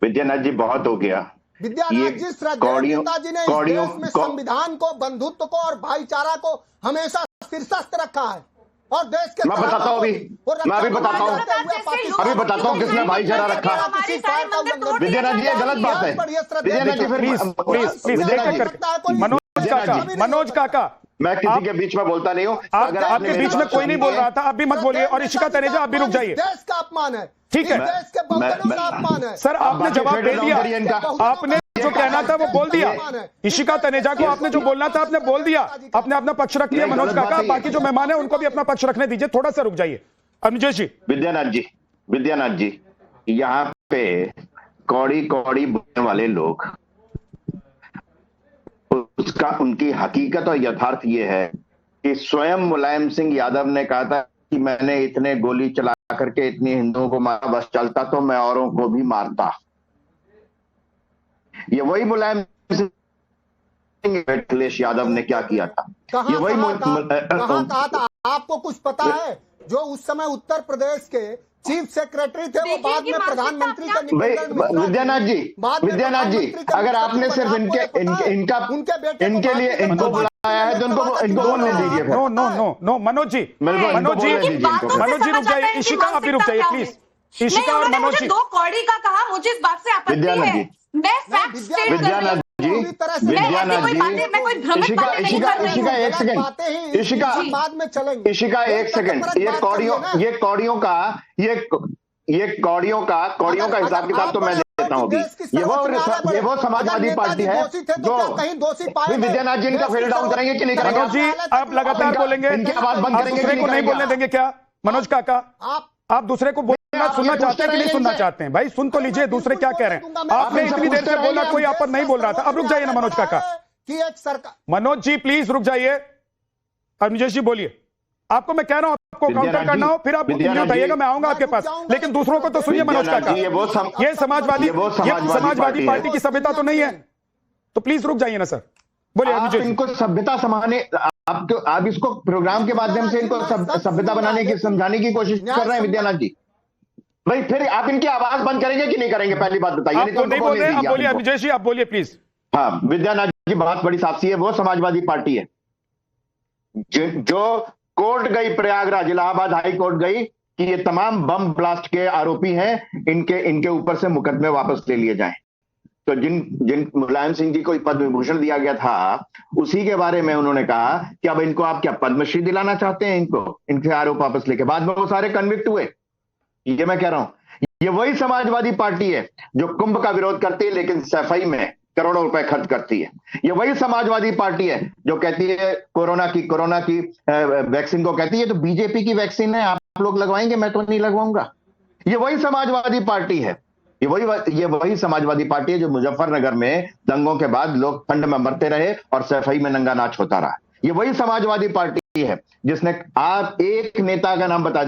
विद्यानाथ जी बहुत हो गया। विद्यानाथ जी श्रद्धेय नेताजी ने इस देश में संविधान को, बंधुत्व को और भाईचारा को हमेशा शीर्षस्थ रखा है और देश के मैं बताता हूँ मैं अभी बताता हूँ किसने भाईचारा रखा। विद्यानाथ जी ये गलत बात है। विद्यानाथ जी प्लीज मनोज काका मैं किसी के बीच में बोलता नहीं हूँ। आपके बीच में कोई नहीं बोल रहा था, आप भी मत बोलिए। और इशिका तनेजा आप भी रुक जाइए। देश का अपमान है, ठीक है, देश के बंधनों का अपमान है। सर आपने जवाब दे दिया, आपने जो कहना था वो बोल दिया। इशिका तनेजा को आपने जो बोलना था आपने बोल दिया, आपने अपना पक्ष रख लिया। मनोज काका, बाकी जो मेहमान है उनको भी अपना पक्ष रखने दीजिए। थोड़ा सा रुक जाइए अनुजेश जी। विद्यानाथ जी, यहाँ पे कौड़ी कौड़ी बोलने वाले लोग, उसका उनकी हकीकत और यथार्थ ये है कि स्वयं मुलायम सिंह यादव ने कहा था कि मैंने इतने गोली चला करके इतने हिंदुओं को मारा, बस चलता तो मैं औरों को भी मारता। ये वही मुलायम सिंह अखिलेश यादव ने क्या किया था? ये वही कहाँ कहा था? आपको कुछ पता है? जो उस समय उत्तर प्रदेश के चीफ सेक्रेटरी थे वो बाद में प्रधानमंत्री का विद्यानाथ जी, अगर आपने सिर्फ इनके लिए इनको बुलाया है तो इनको बोलने दीजिए। नो मनोज जी रुक जाइए। इशिका आप भी रुक जाइए प्लीज। इशिका और मनोज जी, 2 कौड़ी का कहा, मुझे इस बात से आपत्ति है। मैं फैक्ट स्टेट कर रही हूं। इशिका एक सेकंड, ये कौड़ियों का हिसाब किताब तो मैं देता हूँ। ये वो समाजवादी पार्टी है जो विद्यानाथ जी इनका फेल डाउन करेंगे कि नहीं करेंगे? मनोज जी आप लगातार बोलेंगे, इनकी आवाज बंद करेंगे दूसरे को नहीं बोलने देंगे क्या? मनोज काका, आप दूसरे को बोलना सुनना चाहते हैं कि नहीं सुनना चाहते हैं? भाई सुन तो लीजिए दूसरे क्या कह रहे हैं। आपने इतनी देर से बोला, कोई आप पर नहीं बोल रहा था। अब रुक जाइए ना मनोज काका। कि एक सरकार, मनोज जी प्लीज रुक जाइए। अनुजेश जी बोलिए। आपको मैं कह रहा हूं आपको काउंटर करना हो फिर आप उठाइएगा, मैं आऊंगा आपके पास, लेकिन दूसरों को तो सुनिए मनोज काका। ये समाजवादी पार्टी की सभ्यता तो नहीं है, तो प्लीज रुक जाइए ना सर। बोलिए अनुजेश। इनको सभ्यता समाने, आप इसको प्रोग्राम के माध्यम से इनको सभ्यता बनाने की, समझाने की कोशिश कर रहे हैं विद्यानाथ जी। भाई फिर आप इनकी आवाज बंद करेंगे कि नहीं करेंगे? पहली बात बताइए। आप तो नहीं बोल रहे, आप बोलिए अनुजेश जी, आप बोलिए प्लीज। हाँ विद्यानाथ जी, बात बड़ी साफ सी है। वो समाजवादी पार्टी है जो कोर्ट गई, प्रयागराज इलाहाबाद हाई कोर्ट गई कि ये तमाम बम ब्लास्ट के आरोपी हैं, इनके ऊपर से मुकदमे वापस ले लिए जाएं। तो जिन मुलायम सिंह जी को पद्म विभूषण दिया गया था, उसी के बारे में उन्होंने कहा कि अब इनको आप क्या पद्मश्री दिलाना चाहते हैं? इनके आरोप वापस लेके बाद में वो सारे कन्विक्ट हुए। ये मैं कह रहा हूं, ये वही समाजवादी पार्टी है जो कुंभ का विरोध करती है लेकिन सफाई में करोड़ों रुपए खर्च करती है। ये वही समाजवादी पार्टी है जो कहती है कोरोना की वैक्सीन को कहती है तो बीजेपी की वैक्सीन है, आप लोग लगवाएंगे, मैं तो नहीं लगवाऊंगा। ये वही समाजवादी पार्टी है। ये वही समाजवादी पार्टी है जो मुजफ्फरनगर में दंगों के बाद लोग ठंड में मरते रहे और सफाई में नंगा नाच होता रहा। ये वही समाजवादी पार्टी है जिसने, आप एक नेता का नाम बता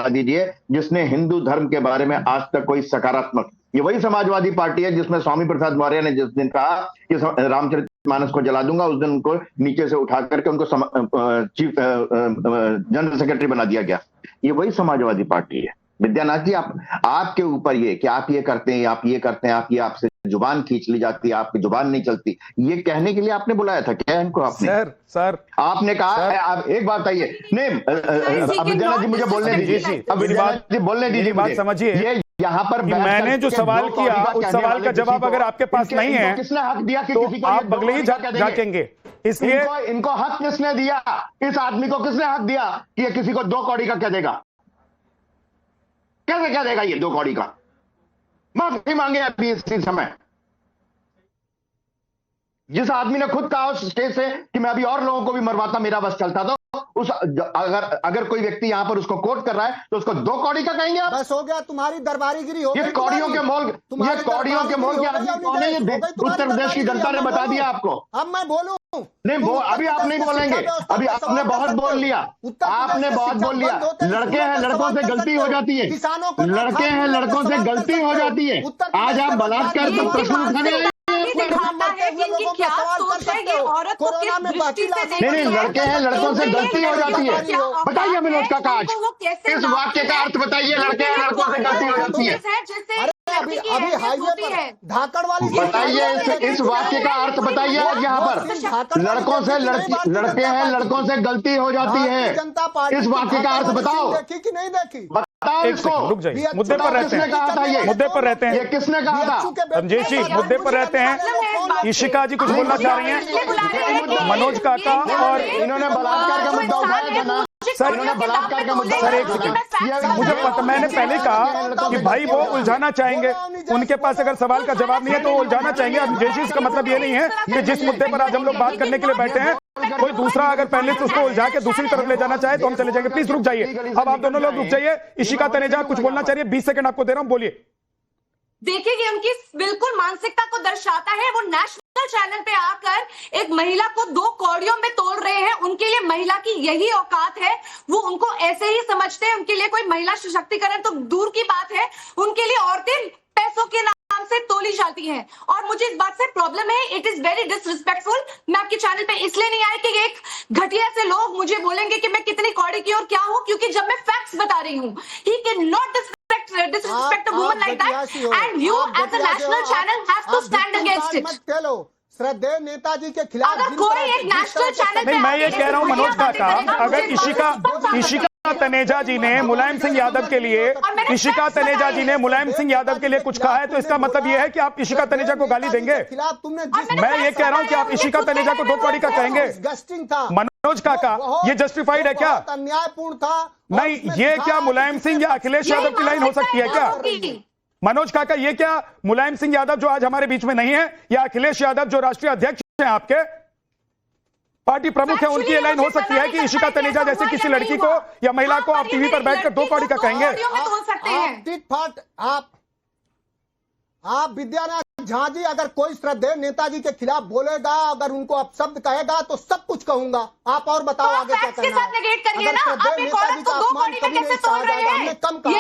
दीजिए जिसने हिंदू धर्म के बारे में आज तक कोई सकारात्मक। ये वही समाजवादी पार्टी है जिसमें स्वामी प्रसाद मौर्य ने जिस दिन कहा कि रामचरितमानस को जला दूंगा, उस दिन उनको नीचे से उठा करके उनको चीफ जनरल सेक्रेटरी बना दिया गया। ये वही समाजवादी पार्टी है। विद्यानाथ जी, आपके ऊपर ये कि आप ये करते हैं, आपसे जुबान खींच ली जाती है, आपकी जुबान नहीं चलती, ये कहने के लिए आपने बुलाया था क्या इनको? आपने सर आपने कहा, आप एक बात बताइए। नहीं, विद्यानाथ जी मुझे बोलने दीजिए, अब विद्यानाथ जी बोलने दीजिए। बात समझिए, ये यहाँ पर मैंने जो सवाल किया उस सवाल का जवाब अगर आपके पास नहीं है किसने हक दिया कि तो किसी को आप बगले ही झाकेंगे। इसलिए इनको हक किसने दिया? इस आदमी को किसने हक दिया कि ये किसी को 2 कौड़ी का कह देगा? कैसे कह देगा ये 2 कौड़ी का? माफी मांगे अभी इसी समय। जिस आदमी ने खुद कहा उस स्टेज से कि मैं अभी और लोगों को भी मरवाता, मेरा बस चलता, तो उस अगर कोई व्यक्ति यहां पर उसको कोट कर रहा है तो उसको 2 कौड़ी का कहेंगे आप? बस हो गया, तुम्हारी दरबारीगिरी हो गई। ये कौड़ियों के मोल के आदमी कौन है? ये उत्तर प्रदेश की जनता ने बता दिया आपको। अब मैं बोलूं? नहीं, अभी आप नहीं बोलेंगे, अभी आपने बहुत बोल लिया, आपने बहुत बोल लिया। लड़के हैं, लड़कों से गलती हो जाती है, लड़के हैं, लड़कों से गलती हो जाती है। आज आप बलात्कार पर प्रश्न उठाने नहीं, लड़के हैं, लड़कों से गलती हो जाती है। बताइए मनोज काका, आज इस वाक्य का अर्थ बताइए। लड़के हैं, लड़कों से गलती हो जाती है, अभी हाईवे पर धाकड़ वाली बताइए इस वाक्य का अर्थ बताइए। आज यहाँ पर लड़के हैं, लड़कों से गलती हो जाती है, इस वाक्य का अर्थ बताओ। देखी कि नहीं देखी? बताओ इसको। रुक जाइए, मुद्दे पर रहते हैं। कहा था ये मुद्दे पर रहते हैं। ये किसने कहा था? संजय जी मुद्दे पर रहते हैं। इशिका जी कुछ बोलना चाह रही हैं। मनोज काका और इन्होंने बलात्कार का मुद्दा उठाया था ना। सर, इन्होंने बलात्कार का मुद्दा सर, एक सेकंड, मुझे पता, मैंने पहले कहा कि भाई वो उलझाना चाहेंगे, उनके पास अगर सवाल का जवाब नहीं है तो वो उलझाना चाहेंगे। अब जैसी इसका मतलब ये नहीं है कि जिस मुद्दे पर आज हम लोग बात करने के लिए बैठे हैं कोई दूसरा अगर पहले से उसको उलझा के दूसरी तरफ ले जाना चाहे तो हम चले जाएंगे। प्लीज रुक जाइए, अब आप दोनों लोग रुक जाइए। इशिका तनेजा कुछ बोलना चाहिए, 20 सेकंड आपको दे रहा हूं, बोलिए। देखिए ये उनकी बिल्कुल मानसिकता को दर्शाता है। वो नेशनल चैनल पे आकर एक महिला को 2 कौड़ियों में तोड़ रहे हैं। उनके लिए महिला की यही औकात है, वो उनको ऐसे ही समझते हैं। उनके लिए कोई महिला सशक्तिकरण तो दूर की बात है, उनके लिए औरतें पैसों के नाम से तोली जाती हैं। और मुझे इस बात से प्रॉब्लम है, इट इज वेरी डिसरिस्पेक्टफुल। मैं आपके चैनल पे इसलिए नहीं आई कि एक घटिया से लोग मुझे बोलेंगे कि मैं कितनी कौड़ी की और क्या हूं, क्योंकि जब मैं फैक्ट्स बता रही हूं, he can not disrespect a woman like that, and you as a national channel have to stand against it. मत कह लो, श्रद्धेय नेताजी के खिलाफ अगर कोई एक नेशनल चैनल पे नहीं, मैं ये कह रहा हूं मनोज काका, अगर इशिका तनेजा जी ने मुलायम सिंह यादव के लिए, इशिका तनेजा जी ने मुलायम सिंह यादव के लिए कुछ कहा है तो इसका मतलब ये है कि आप इशिका तनेजा को गाली देंगे? खिलाफ तुमने मैं ये कह रहा हूं कि आप इशिका तनेजा को 2 कौड़ी का कहेंगे? मनोज काका, ये जस्टिफाइड है क्या? अन्यायपूर्ण था। नहीं, ये क्या मुलायम सिंह या अखिलेश यादव की लाइन हो सकती है क्या? मनोज काका, ये क्या मुलायम सिंह यादव जो आज हमारे बीच में नहीं है या अखिलेश यादव जो राष्ट्रीय अध्यक्ष हैं, आपके पार्टी प्रमुख है, उनकी ये लाइन हो सकती है कि इशिका तनेजा जैसे किसी लड़की को या महिला को आप टीवी पर बैठकर 2 कौड़ी का कहेंगे? आप विद्यानाथ झा जी, अगर कोई श्रद्धेय नेताजी के खिलाफ बोलेगा, अगर उनको अपशब्द कहेगा तो सब कुछ कहूंगा। आप और बताओ आगे क्या कहना है। अगर श्रद्धेय नेताजी का अपमान कभी नहीं सहा जाएगा। हमने कम कहा,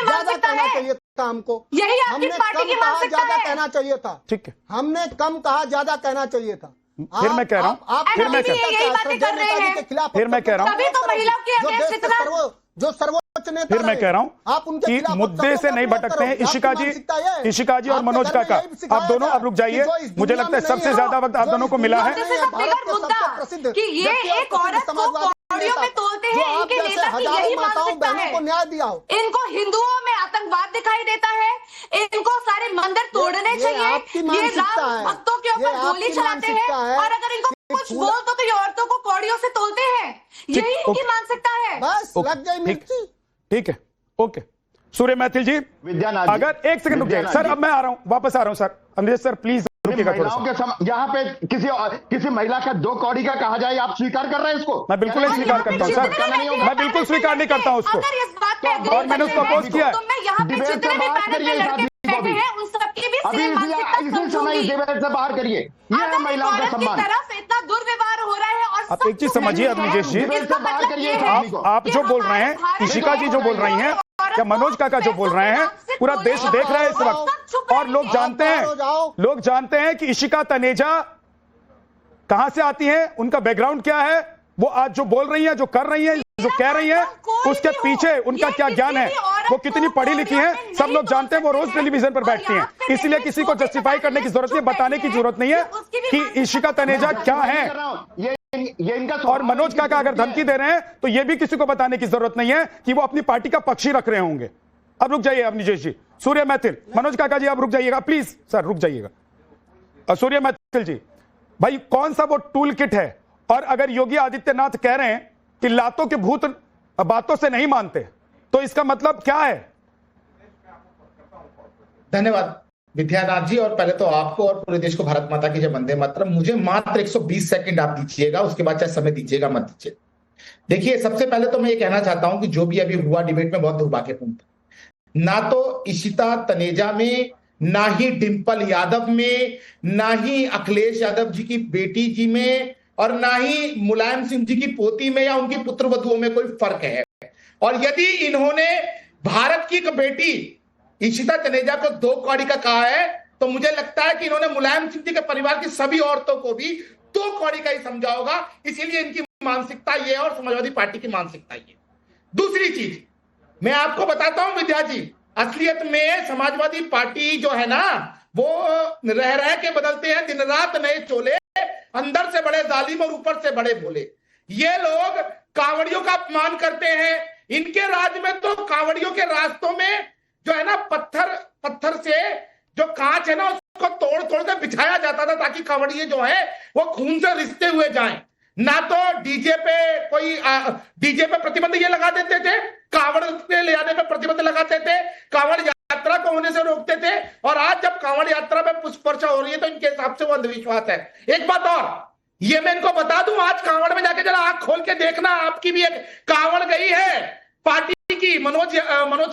ज्यादा कहना चाहिए था हमको। हमने कम कहा, ज्यादा कहना चाहिए था। ठीक है, हमने कम कहा, ज्यादा कहना चाहिए था। फिर मैं कह रहा हूं, फिर मैं कह रहा हूं, जो सर्वोच्च नेता, फिर मैं कह रहा हूं आप उनके कि मुद्दे से नहीं भटकते हैं। इशिका जी और मनोज काका, आप दोनों अब रुक जाइए। मुझे लगता है सबसे ज्यादा वक्त आप दोनों को मिला है। कि ये एक औरत को कौड़ियों में तोलते हैं, इनके नेता की यही मानसिकता है। को न्याय दिया हो, इनको हिंदुओं में आतंकवाद दिखाई देता है, इनको सारे मंदिर तोड़ने चाहिए, ये राम भक्तों के ऊपर गोली चलाते हैं, और अगर इनको कुछ बोल तो ये औरतों को कौड़ियों से तोलते हैं। यही इनकी मानसिकता है। बस लग गई मिर्ची। ठीक है, ओके। सूर्य मैथिल जी, अगर 1 सेकंड रुक जाए सर, अब मैं आ रहा हूं, वापस आ रहा हूं सर। अमरीश सर प्लीज रुकिएगा थोड़ा सा। यहाँ पे किसी महिला का 2 कौड़ी का कहा जाए, आप स्वीकार कर रहे हैं इसको? मैं बिल्कुल नहीं स्वीकार करता हूँ सर, मैं बिल्कुल स्वीकार नहीं करता हूँ उसको, और मैंने उसको अपोज किया है। डिबेट से बाहर करिए इस आदमी को भी, अभी इसी समय इस डिबेट से बाहर करिए। ये है महिलाओं का सम्मान। इतना दुर्व्यवहार हो रहा है। और आप एक चीज समझिए अवनीश जी, आप जो बोल रहे हैं, इशिका जी जो बोल रही हैं, या मनोज काका जो बोल रहे हैं, पूरा देश देख रहा है इस वक्त, और लोग जानते हैं कि इशिका तनेजा कहां से आती हैं, उनका बैकग्राउंड क्या है, वो आज जो बोल रही हैं, जो कर रही हैं, जो कह रही हैं, उसके पीछे उनका क्या ज्ञान है, वो कितनी पढ़ी लिखी हैं, सब लोग जानते हैं। वो रोज टेलीविजन पर बैठती हैं, इसलिए किसी को जस्टिफाई करने की जरूरत नहीं, बताने की जरूरत नहीं है कि इशिका तनेजा क्या है। और मनोज काका अगर धमकी दे रहे हैं तो यह भी किसी को बताने की जरूरत नहीं है कि वो अपनी पार्टी का पक्षी रख रहे होंगे। अब रुक जाइए अवनीश जी, सूर्य मैथिल, मनोज काका जी आप रुक जाइएगा प्लीज, सर रुक जाइएगा। सूर्य मैथिल जी, भाई कौन सा वो टूल किट है? और अगर योगी आदित्यनाथ कह रहे हैं कि लातों के भूत बातों से नहीं मानते, तो इसका मतलब क्या है? धन्यवाद विद्यानाथ जी, और पहले तो आपको और पूरे देश को भारत माता की जय, वंदे मातरम। मुझे मात्र 120 सेकंड आप दीजिएगा, उसके बाद चाहे समय दीजिएगा मत दीजिए। देखिए, सबसे पहले तो मैं ये कहना चाहता हूं कि जो भी अभी हुआ डिबेट में बहुत दुर्भाग्यपूर्ण था। ना तो इशिता तनेजा में, ना ही डिंपल यादव में, ना ही अखिलेश यादव जी की बेटी जी में, और ना ही मुलायम सिंह जी की पोती में या उनकी पुत्रवधुओं में कोई फर्क है। और यदि इन्होंने भारत की एक बेटी इशिता तनेजा को 2 कौड़ी का कहा है, तो मुझे लगता है कि इन्होंने मुलायम सिंह जी के परिवार की सभी औरतों को भी 2 कौड़ी का ही समझा होगा। इसीलिए इनकी मानसिकता ये और समाजवादी पार्टी की मानसिकता ये। दूसरी चीज मैं आपको बताता हूं विद्या जी, असलियत में समाजवादी पार्टी जो है ना, वो रह के बदलते हैं दिन रात नए चोले, अंदर से बड़े जालिम और ऊपर से बड़े भोले। ये लोग कांवड़ियों का अपमान करते हैं। इनके राज में तो कांवड़ियों के रास्तों में जो है ना, पत्थर से जो कांच है ना, उसको तोड़ तोड़ कर बिछाया जाता था ताकि कांवड़िए जो है वो खून से रिश्ते हुए जाएं। ना तो डीजे पे कोई डीजे पे प्रतिबंध ये लगा देते थे, कांवड़ पे ले आने पे प्रतिबंध लगाते थे, कांवड़ यात्रा को होने से रोकते थे, और आज जब कांवड़ यात्रा में पुष्प वर्षा हो रही है तो इनके हिसाब से वो अंधविश्वास है। एक बात और, ये मैं इनको बता दूं, आज कांवड़ में जाके जरा आंख खोल के देखना, आपकी भी एक कांवड़ गई है पार्टी की, मनोज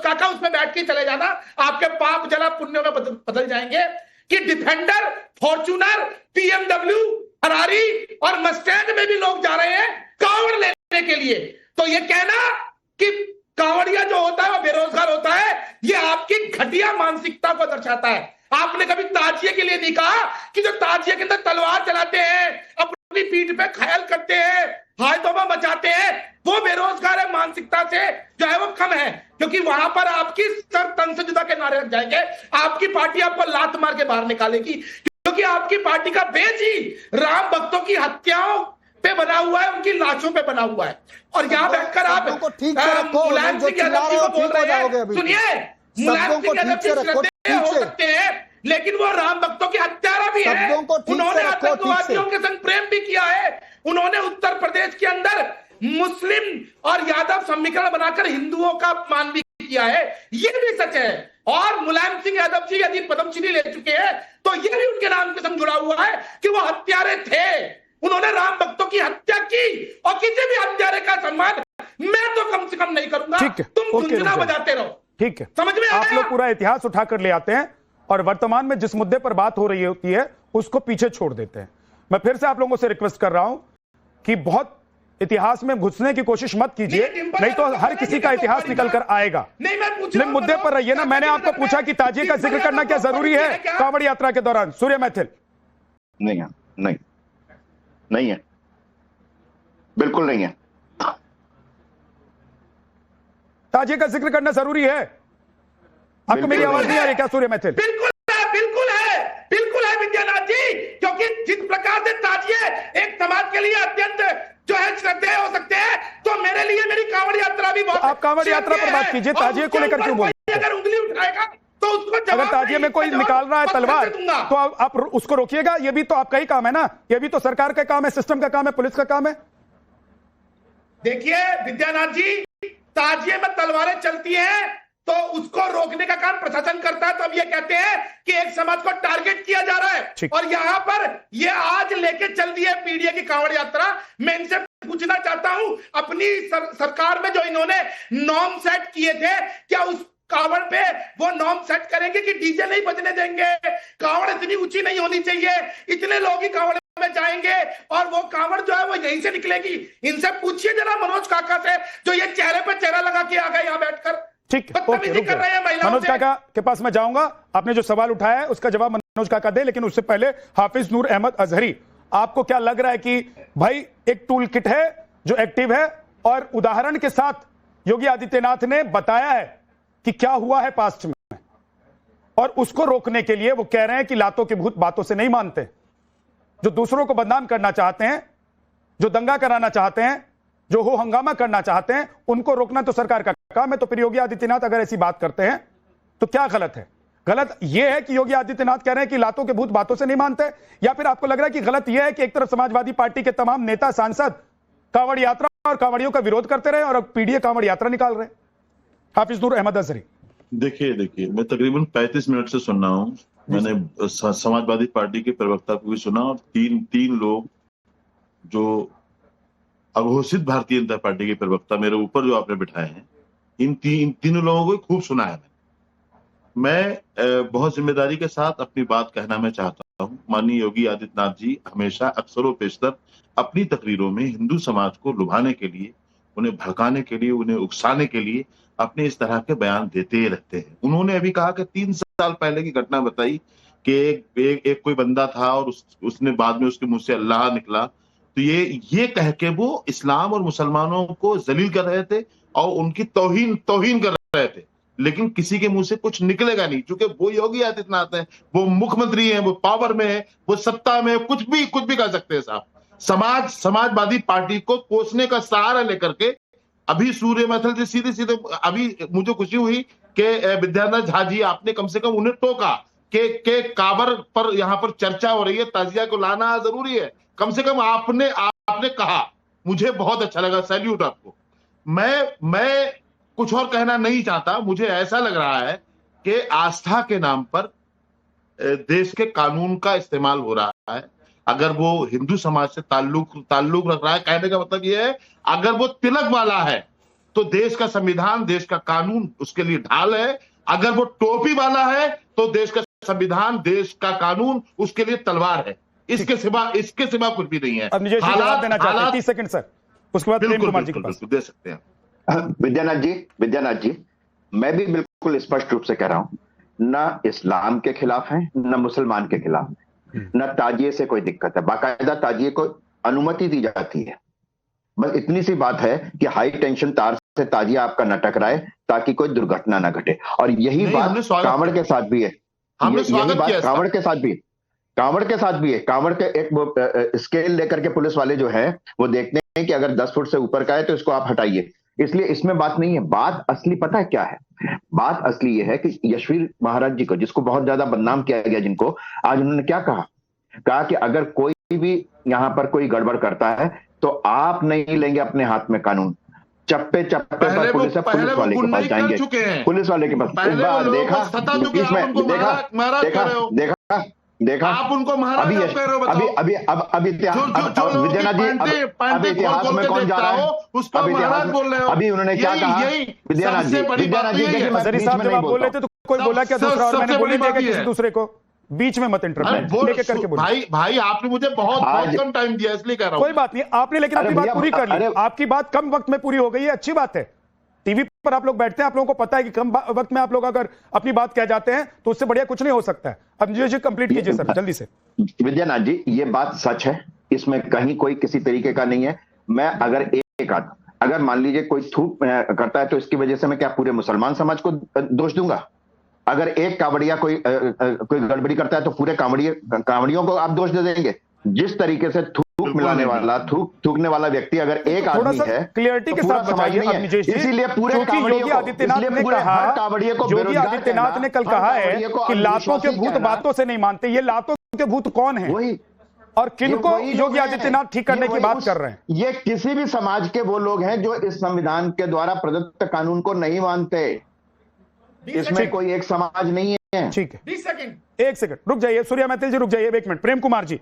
काका, उसमें बैठ के चले जाना, आपके पाप जला पुण्य में बदल जाएंगे कि डिफेंडर, फॉर्च्यूनर, पीएमडब्ल्यू, फरारी और मस्टैंग में भी लोग जा रहे हैं कांवड़ लेने के लिए। तो ये कहना कि कांवड़िया जो होता है वो बेरोजगार होता है, ये आपकी घटिया मानसिकता को दर्शाता है। आपने कभी ताजिए के लिए नहीं कहा कि जो ताजिए के अंदर तलवार चलाते हैं, अपनी पीठ पे ख्याल करते हैं, हाय तौबा मचाते हैं, वो बेरोजगार है, मानसिकता से जो है वो कम है, क्योंकि वहां पर आपकी सर तन से जुदा के नारे लग जाएंगे, आपकी पार्टी आपको लात मार के बाहर निकालेगी, क्योंकि आपकी पार्टी का बेस ही राम भक्तों की हत्याओं पे बना हुआ है, उनकी लाशों पे बना हुआ है। और यहाँ बैठकर आप मुलायम सिंह यादव जी को बोल रहे हैं, सुनिए, मुलायम सिंह यादव जी श्रद्धेय हो सकते हैं, लेकिन वो राम भक्तों की हत्यारा भी है। उन्होंने आतंकवादियों के संग प्रेम भी किया है। उन्होंने उत्तर प्रदेश के अंदर मुस्लिम और यादव समीकरण बनाकर हिंदुओं का अपमान भी किया है, ये भी सच है। और मुलायम सिंह यादव जी यदि पद्मश्री ले चुके हैं तो ये भी उनके नाम के संग जुड़ा हुआ है कि वो हत्यारे थे, उन्होंने राम भक्तों की हत्या की, और किसी भी हत्यारे का सम्मान मैं तो कम से कम नहीं करूंगा। तुम गुंजना बजाते रहो। ठीक है, समझ में आप लोग पूरा इतिहास उठाकर ले आते हैं और वर्तमान में जिस मुद्दे पर बात हो रही होती है उसको पीछे छोड़ देते हैं। मैं फिर से आप लोगों से रिक्वेस्ट कर रहा हूं कि बहुत इतिहास में घुसने की कोशिश मत कीजिए, नहीं तो हर किसी का इतिहास निकल कर आएगा। नहीं, मुद्दे पर रहिए ना। मैंने आपको पूछा कि ताजिए का जिक्र करना क्या जरूरी है कांवड़ यात्रा के दौरान? सूर्य मैथिल, नहीं है, नहीं है, बिल्कुल नहीं है। ताजिए का जिक्र करना जरूरी है? आपको मेरी आवाज नहीं आ रही क्या सूर्य मैथिल? बिल्कुल है विद्यानाथ जी, क्योंकि जिस प्रकार से ताजिए एक समाज के लिए अत्यंत जो है श्रद्धेय हो सकते हैं, तो मेरे लिए मेरी कांवड़ यात्रा भी बहुत। आप कांवड़ यात्रा पर बात कीजिए, ताजिए को लेकर क्यों बोलते हैं? अगर उंगली उठाएगा तो उसको अगर ताजिए में कोई निकाल रहा है तलवार तो आप उसको रोकिएगा? ये भी तो आपका ही काम है ना, ये भी तो सरकार का काम है, सिस्टम का काम है, पुलिस का काम है। देखिए विद्यानाथ जी, ताजिए में तलवारें चलती हैं तो उसको रोकने का काम प्रशासन करता है, तो अब ये कहते हैं कि एक समाज को टारगेट किया जा रहा है। और यहां पर ये आज लेके चल दी है पीडीए की कांवड़ यात्रा। मैं इनसे पूछना चाहता हूं, अपनी सरकार में जो इन्होंने नॉर्म सेट किए थे, क्या उस कांवड़ पे वो नॉर्म सेट करेंगे कि डीजे नहीं बजने देंगे, कांवड़ इतनी ऊंची नहीं होनी चाहिए, इतने लोग ही कांवड़ में जाएंगे और वो कांवड़ जो है वो यहीं से निकलेगी? इनसे पूछिए जरा मनोज काका से, जो ये चेहरे पे चेहरा लगा के आ गए यहां बैठकर। ठीक है, मनोज काका के पास मैं जाऊंगा। आपने जो सवाल उठाया है उसका जवाब मनोज काका दे, लेकिन उससे पहले हाफिज नूर अहमद अजहरी, आपको क्या लग रहा है कि भाई एक टूल किट है जो एक्टिव है और उदाहरण के साथ योगी आदित्यनाथ ने बताया है कि क्या हुआ है पास्ट में, और उसको रोकने के लिए वो कह रहे हैं कि लातों के भूत बातों से नहीं मानते, जो दूसरों को बदनाम करना चाहते हैं, जो दंगा कराना चाहते हैं, जो हो हंगामा करना चाहते हैं, उनको रोकना तो सरकार का काम है। तो फिर योगी आदित्यनाथ अगर ऐसी बात करते हैं तो क्या गलत है? गलत यह है कि योगी आदित्यनाथ कह रहे हैं कि लातों के भूत बातों से नहीं मानते, या फिर आपको लग रहा है कि गलत यह है कि एक तरफ समाजवादी पार्टी के तमाम नेता सांसद कांवड़ यात्रा और कांवड़ियों का विरोध करते रहे और अब पीडीए कांवड़ यात्रा निकाल रहे? हाफिज नूर अहमद अजहरी, देखिए मैं तकरीबन 35 मिनट से सुन रहा हूं। मैंने समाजवादी पार्टी के प्रवक्ता को भी सुना और तीन लोग जो अघोषित भारतीय जनता पार्टी के प्रवक्ता मेरे ऊपर जो आपने बिठाए हैं, इन तीनों लोगों को खूब सुना है। मैं बहुत जिम्मेदारी के साथ अपनी बात कहना मैं चाहता हूं। माननीय योगी आदित्यनाथ जी हमेशा अक्सर व पेशतर अपनी तकरीरों में हिंदू समाज को लुभाने के लिए, उन्हें भड़काने के लिए, उन्हें उकसाने के लिए अपने इस तरह के बयान देते रहते हैं। उन्होंने अभी कहा कि 3 साल पहले की घटना बताई कि एक कोई बंदा था और उसने बाद में उसके मुंह से अल्लाह निकला, तो ये कह के वो इस्लाम और मुसलमानों को जलील कर रहे थे और उनकी तौहीन कर रहे थे, लेकिन किसी के मुंह से कुछ निकलेगा नहीं, क्योंकि वो योगी आदित्यनाथ है, वो मुख्यमंत्री हैं, वो पावर में है, वो सत्ता में, कुछ भी कर सकते हैं साहब। समाजवादी पार्टी को कोसने का सहारा लेकर के अभी सूर्य मैथिल जी सीधे अभी मुझे खुशी हुई कि विद्यानाथ झा जी आपने कम से कम उन्हें टोका कि कांवड़ पर यहाँ पर चर्चा हो रही है, ताजिया को लाना जरूरी है। कम से कम आपने आपने कहा मुझे बहुत अच्छा लगा, सैल्यूट आपको। मैं कुछ और कहना नहीं चाहता। मुझे ऐसा लग रहा है कि आस्था के नाम पर देश के कानून का इस्तेमाल हो रहा है। अगर वो हिंदू समाज से ताल्लुक रख रहा है, कहने का मतलब ये है अगर वो तिलक वाला है तो देश का संविधान, देश का कानून उसके लिए ढाल है। अगर वो टोपी वाला है तो देश का संविधान, देश का कानून उसके लिए तलवार है। इसके सिवा कुछ भी नहीं है। अब निजेश जी जवाब देना चाहते हैं, 30 सेकंड सर, उसके बाद प्रेम कुमार जी के पास दे सकते हैं। विद्यानाथ जी, मैं भी बिल्कुल स्पष्ट रूप से कह रहा हूं, न इस्लाम के खिलाफ है, न मुसलमान के खिलाफ है, न ताजिए से कोई दिक्कत है। बाकायदा ताजिए को अनुमति दी जाती है। बस इतनी सी बात है कि हाई टेंशन तार से ताजिया आपका न टकराए ताकि कोई दुर्घटना न घटे। और यही बात कांवड़ के साथ भी है। यही बात कांवड़ के साथ भी है। कांवड़ के एक स्केल लेकर के पुलिस वाले जो है वो देखते हैं कि अगर 10 फुट से ऊपर का है तो इसको आप हटाइए। इसलिए इसमें बात नहीं है। बात असली पता है क्या है? बात असली ये है कि यशवीर महाराज जी को, जिसको बहुत ज्यादा बदनाम किया गया, जिनको आज उन्होंने क्या कहा कि अगर कोई भी यहां पर कोई गड़बड़ करता है तो आप नहीं लेंगे अपने हाथ में कानून। चप्पे पर पुलिस वाले के पास जाएंगे, पुलिस वाले के पास। देखा आप उनको अभी विद्यानाथ जी, अब इतिहास में कौन जा रहा है? अभी उन्होंने क्या कहा? विद्यानाथ जी बोल रहे थे तो कोई बोला क्या दूसरा? और मैंने बोली दिया किसी दूसरे को बीच में मत इंटरप्ट लेके करके बोलिए। भाई आपने मुझे बहुत कम टाइम दिया, इसलिए कह रहा हूं। कोई बात नहीं, आपने लेकिन अपनी बात पूरी कर ली। आपकी बात कम वक्त में पूरी हो गई है, अच्छी बात है। टीवी पर आप लोग बैठते हैं, आप लोगों को पता है कि कम वक्त में आप लोग अगर अपनी बात कह जाते हैं तो उससे बढ़िया कुछ नहीं हो सकता है। अब जी कंप्लीट कीजिए सर, जल्दी से। विद्यानाथ जी, ये बात सच है, इसमें कहीं कोई किसी तरीके का नहीं है। मैं अगर मान लीजिए कोई थूक करता है तो इसकी वजह से मैं क्या पूरे मुसलमान समाज को दोष दूंगा? अगर एक कांवड़िया कोई गड़बड़ी करता है तो पूरे कांवड़ियों को आप दोष दे देंगे? जिस तरीके से थूक मिलाने वाला, थूकने वाला व्यक्ति अगर एक आदमी है, क्लियरिटी के साथ बताइए, इसीलिए पूरे योगी आदित्यनाथ ने कल कहा है कि लातों के भूत बातों से नहीं मानते। ये लातों के भूत कौन है और किनको योगी आदित्यनाथ ठीक करने की बात कर रहे हैं? ये किसी भी समाज के वो लोग हैं जो इस संविधान के द्वारा प्रदत्त कानून को नहीं मानते। इसमें कोई एक समाज नहीं है। ठीक है, 1 सेकंड रुक जाइए। सूर्या मैथिल जी रुक जाइए 1 मिनट। प्रेम कुमार जी,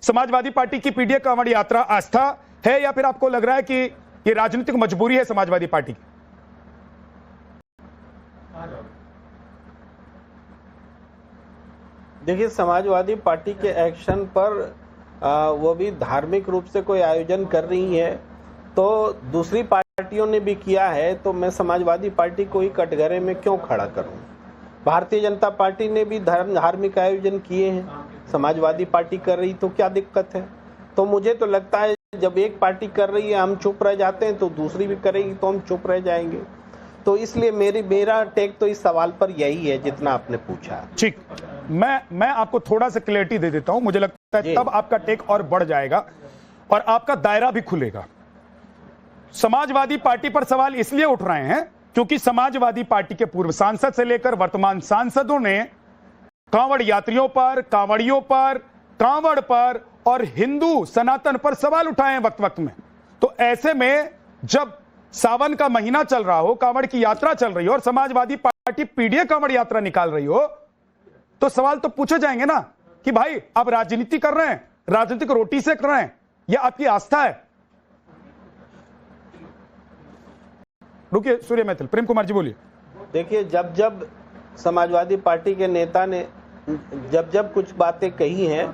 समाजवादी पार्टी की पीडीए कांवड़ यात्रा आस्था है या फिर आपको लग रहा है कि ये राजनीतिक मजबूरी है समाजवादी पार्टी की? देखिए, समाजवादी पार्टी के एक्शन पर वो भी धार्मिक रूप से कोई आयोजन कर रही है तो दूसरी पार्टियों ने भी किया है, तो मैं समाजवादी पार्टी को ही कटघरे में क्यों खड़ा करूं? भारतीय जनता पार्टी ने भी धार्मिक आयोजन किए हैं, समाजवादी पार्टी कर रही तो क्या दिक्कत है? तो मुझे तो लगता है जब एक पार्टी कर रही है हम चुप रह जाते हैं तो दूसरी भी करेगी तो हम चुप रह जाएंगे। तो इसलिए मेरा टेक तो इस सवाल पर यही है जितना आपने पूछा। ठीक, मैं आपको थोड़ा सा क्लैरिटी दे देता हूं। मुझे लगता है तब आपका टेक और बढ़ जाएगा और आपका दायरा भी खुलेगा। समाजवादी पार्टी पर सवाल इसलिए उठ रहे हैं क्योंकि समाजवादी पार्टी के पूर्व सांसद से लेकर वर्तमान सांसदों ने कांवड़ यात्रियों पर, कांवड़ियों पर, कांवड़ पर और हिंदू सनातन पर सवाल उठाए हैं वक्त में। तो ऐसे में जब सावन का महीना चल रहा हो, कांवड़ की यात्रा चल रही हो और समाजवादी पार्टी पीडीए कांवड़ यात्रा निकाल रही हो तो सवाल तो पूछे जाएंगे ना कि भाई आप राजनीति कर रहे हैं, राजनीतिक रोटी से कर रहे हैं, यह आपकी आस्था है? रुकिए सूर्य मैथिल, प्रेम कुमार जी बोलिए। देखिए, जब समाजवादी पार्टी के नेता ने जब कुछ बातें कही हैं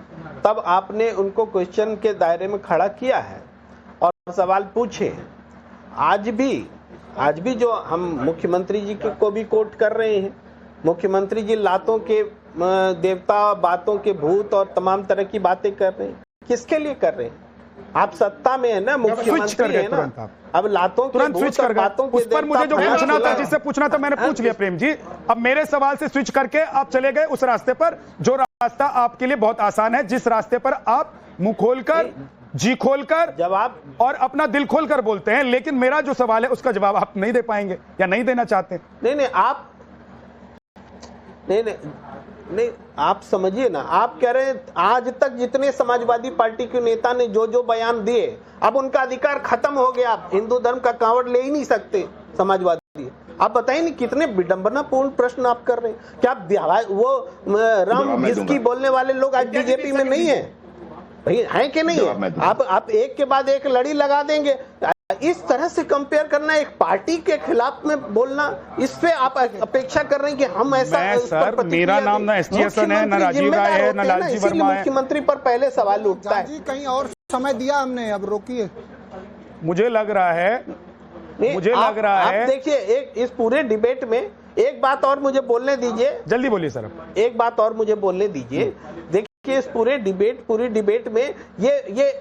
तब आपने उनको क्वेश्चन के दायरे में खड़ा किया है और सवाल पूछे। आज भी जो हम मुख्यमंत्री जी को भी कोट कर रहे हैं, मुख्यमंत्री जी लातों के देवता, बातों के भूत और तमाम तरह की बातें कर रहे हैं। किसके लिए कर रहे हैं? आप सत्ता में है ना, मुख्यमंत्री है ना। अब लातों के स्विच कर गए उस पर। मुझे जो पूछना था, जिससे पूछना था मैंने पूछ लिया प्रेम जी। अब मेरे सवाल से स्विच करके आप चले गए उस रास्ते पर जो रास्ता आपके लिए बहुत आसान है, जिस रास्ते पर आप मुंह खोलकर, जी खोलकर जवाब और अपना दिल खोलकर बोलते हैं। लेकिन मेरा जो सवाल है उसका जवाब आप नहीं दे पाएंगे या नहीं देना चाहते। नहीं, नहीं, आप समझिए ना, आप कह रहे हैं आज तक जितने समाजवादी पार्टी के नेता ने जो जो बयान दिए, अब उनका अधिकार खत्म हो गया, आप हिंदू धर्म का कांवड़ ले ही नहीं सकते समाजवादी। आप बताइए नहीं, कितने विडंबनापूर्ण प्रश्न आप कर रहे हैं। क्या वो राम जिसकी बोलने वाले लोग आज बीजेपी में नहीं है भाई, है कि नहीं है? आप एक के बाद एक लड़ी लगा देंगे। इस तरह से कंपेयर करना, एक पार्टी के खिलाफ में बोलना, इससे आप अपेक्षा कर रहे हैं कि हम ऐसा सर, मेरा नाम ना एसटीएसएन है, ना राजीव राय है, ना लालजी वर्मा है। मुख्यमंत्री पर पहले सवाल उठता है। कहीं और समय दिया हमने, अब रोकिए। मुझे लग रहा है आप देखिए, एक इस पूरे डिबेट में एक बात और मुझे बोलने दीजिए। जल्दी बोलिए सर। एक बात और मुझे बोलने दीजिए। देखिए, इस पूरी डिबेट में ये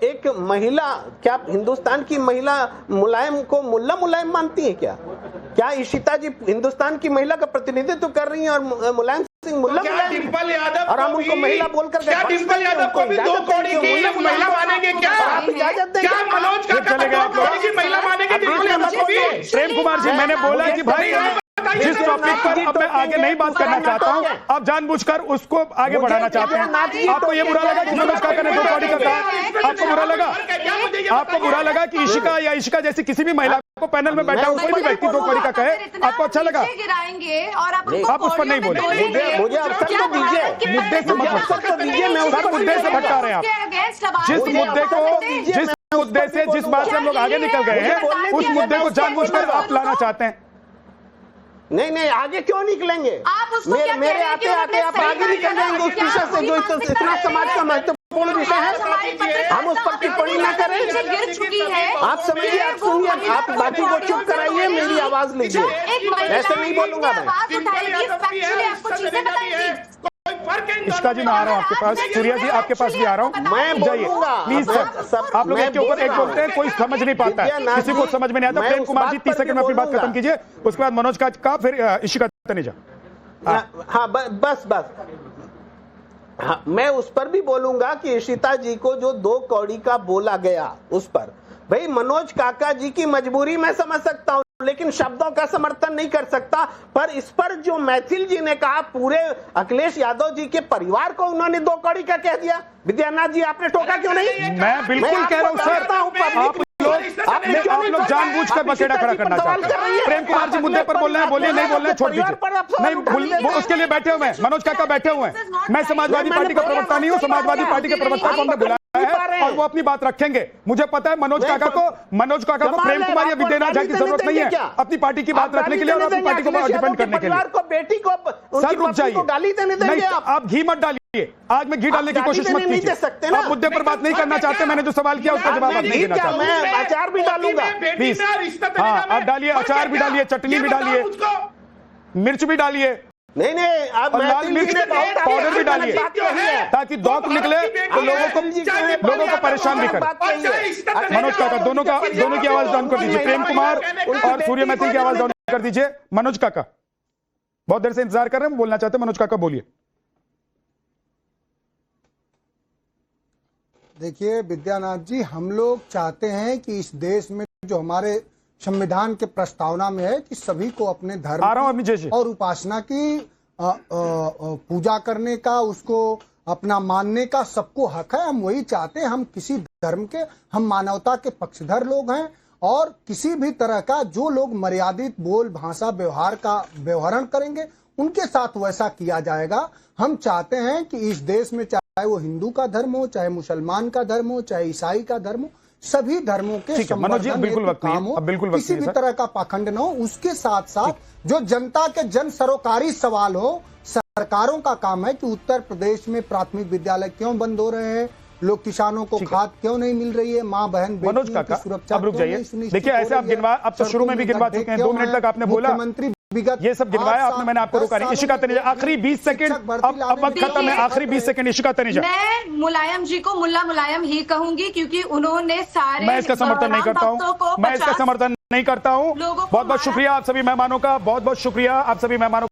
एक महिला, क्या हिंदुस्तान की महिला मुलायम को मुल्ला मुलायम मानती है क्या इशिता जी हिंदुस्तान की महिला का प्रतिनिधित्व कर रही हैं और मुलायम सिंह मुल्ला मुलायम, और हम उनको महिला बोलकर डिंपल यादव को भी 2 कौड़ी की महिला मानेंगे क्या? आप इजाजत देंगे? क्या मनोज काका को 2 कौड़ी की महिला मानेंगे? डिंपल यादव को भी? प्रेम कुमार जी, मैंने बोला कि भाई जिस टॉपिक पर अब मैं आगे नहीं बात करना चाहता हूं, आप जानबूझकर उसको आगे बढ़ाना चाहते हैं। आपको ये बुरा लगा कि मनोज काका ने 2 कौड़ी का कहा? आपको बुरा लगा कि इशिका या इशिका जैसी किसी भी महिला को पैनल में बैठा हुआ कोई भी व्यक्ति 2 कौड़ी का कहे? आपको अच्छा लगा? आप उस पर नहीं बोले। मुझे अवसर तो दीजिए, मुद्दे से मत दीजिए, मैं सर मुद्दे से भटका रहे हैं आप। जिस मुद्दे से जिस बात से हम लोग आगे निकल गए हैं, उस मुद्दे को जानबूझकर आप लाना चाहते हैं। नहीं, आगे क्यों निकलेंगे? मेरे आते आते आप आगे निकल जाएंगे उस विषय से जो इतना समाज का महत्वपूर्ण विषय है। हम उस पर टिप्पणी न करें। आप समझिए, आप सुनिए, आप बाकी को चुप कराइए, मेरी आवाज लीजिए। ऐसे नहीं बोलूंगा मैं। इशिका जी, मैं आ रहा हूँ आपके पास। सूर्या जी, आपके पास भी आ रहा हूँ। मैं जाइए प्लीज सर। आप लोग एक के ऊपर एक बोलते हैं, कोई समझ नहीं पाता है, किसी को समझ में नहीं आता। प्रेम कुमार जी 30 सेकंड में अपनी बात खत्म कीजिए, उसके बाद मनोज का, फिर इशिका तनेजा। हाँ, बस हाँ, मैं उस पर भी बोलूंगा कि इशिता जी को जो 2 कौड़ी का बोला गया, उस पर भाई मनोज काका जी की मजबूरी मैं समझ सकता हूं, लेकिन शब्दों का समर्थन नहीं कर सकता। पर इस पर जो मैथिल जी ने कहा, पूरे अखिलेश यादव जी के परिवार को उन्होंने 2 कौड़ी का कह दिया। विद्यानाथ जी, आपने टोका क्यों नहीं? मैं बिल्कुल कह रहा हूं सर, आप लोग जानबूझकर बसेड़ा खड़ा करना चाहते हैं। प्रेम कुमार जी मुद्दे पर बोल रहे हैं, बोलिए। नहीं बोल रहे हैं, छोड़ दीजिए। नहीं, उसके लिए बैठे हुए हैं, मनोज काका बैठे हुए हैं। मैं समाजवादी पार्टी का प्रवक्ता नहीं हूं। समाजवादी पार्टी के प्रवक्ता को हमने बुलाया है और वो अपनी बात रखेंगे। मुझे पता है मनोज काका को प्रेम कुमार या विद्यानाथ झा की जरूरत नहीं है अपनी पार्टी की बात रखने के लिए और अपनी पार्टी को डिफेंड करने के लिए। बेटी को सर रुक जाइए, गाली देने देंगे आप घी मत डालिए। आज में घी डालने की कोशिश मत कीजिए। आप मुद्दे पर बात नहीं करना चाहते। मैंने जो सवाल किया उसका जवाब आप नहीं देना चाहते। मैं अचार भी डालूंगा प्लीज। हाँ, आप डालिए, अचार भी डालिए, चटनी भी डालिए, मिर्च भी डालिए। नहीं, आप लाल मिर्च पाउडर भी डालिए, ताकि दौक निकले तो लोगों को परेशान भी करे। मनोज काका, दोनों की आवाज डाउन कर दीजिए। प्रेम कुमार और सूर्य मैथिल की आवाज डाउन कर दीजिए। मनोज काका बहुत देर से इंतजार कर रहे हैं, बोलना चाहते हैं। मनोज काका बोलिए। देखिए विद्यानाथ जी, हम लोग चाहते हैं कि इस देश में जो हमारे संविधान के प्रस्तावना में है कि सभी को अपने धर्म और उपासना की पूजा करने का, उसको अपना मानने का सबको हक है। हम वही चाहते हैं। हम किसी धर्म के, हम मानवता के पक्षधर लोग हैं और किसी भी तरह का जो लोग मर्यादित बोल भाषा व्यवहार का व्यवहारण करेंगे उनके साथ वैसा किया जाएगा। हम चाहते हैं कि इस देश में चाहे वो हिंदू का धर्म हो, चाहे मुसलमान का धर्म हो, चाहे ईसाई का धर्म हो, सभी धर्मों के काम हो, किसी भी तरह का पाखंड न हो। उसके साथ साथ जो जनता के जन सरोकारी सवाल हो, सरकारों का काम है कि उत्तर प्रदेश में प्राथमिक विद्यालय क्यों बंद हो रहे हैं, लोग किसानों को खाद क्यों नहीं मिल रही है, माँ बहन मनोज काका अब रुक जाइए। देखिए ऐसे आप गिनवा, अब तो शुरू में भी गिनवा चुके हैं, 2 मिनट तक आपने बोला, मंत्री ये सब गिनवाया आपने, मैंने आपको रोका नहीं। इशिका तनेजा आखिरी 20 सेकंड, अब वक्त खत्म है, आखिरी 20 सेकंड। इशिका तनेजा, मैं मुलायम जी को मुल्ला मुलायम ही कहूंगी क्योंकि उन्होंने सारे, मैं इसका समर्थन नहीं करता हूँ, मैं इसका समर्थन नहीं करता हूँ। बहुत बहुत शुक्रिया आप सभी मेहमानों का, बहुत बहुत शुक्रिया आप सभी मेहमानों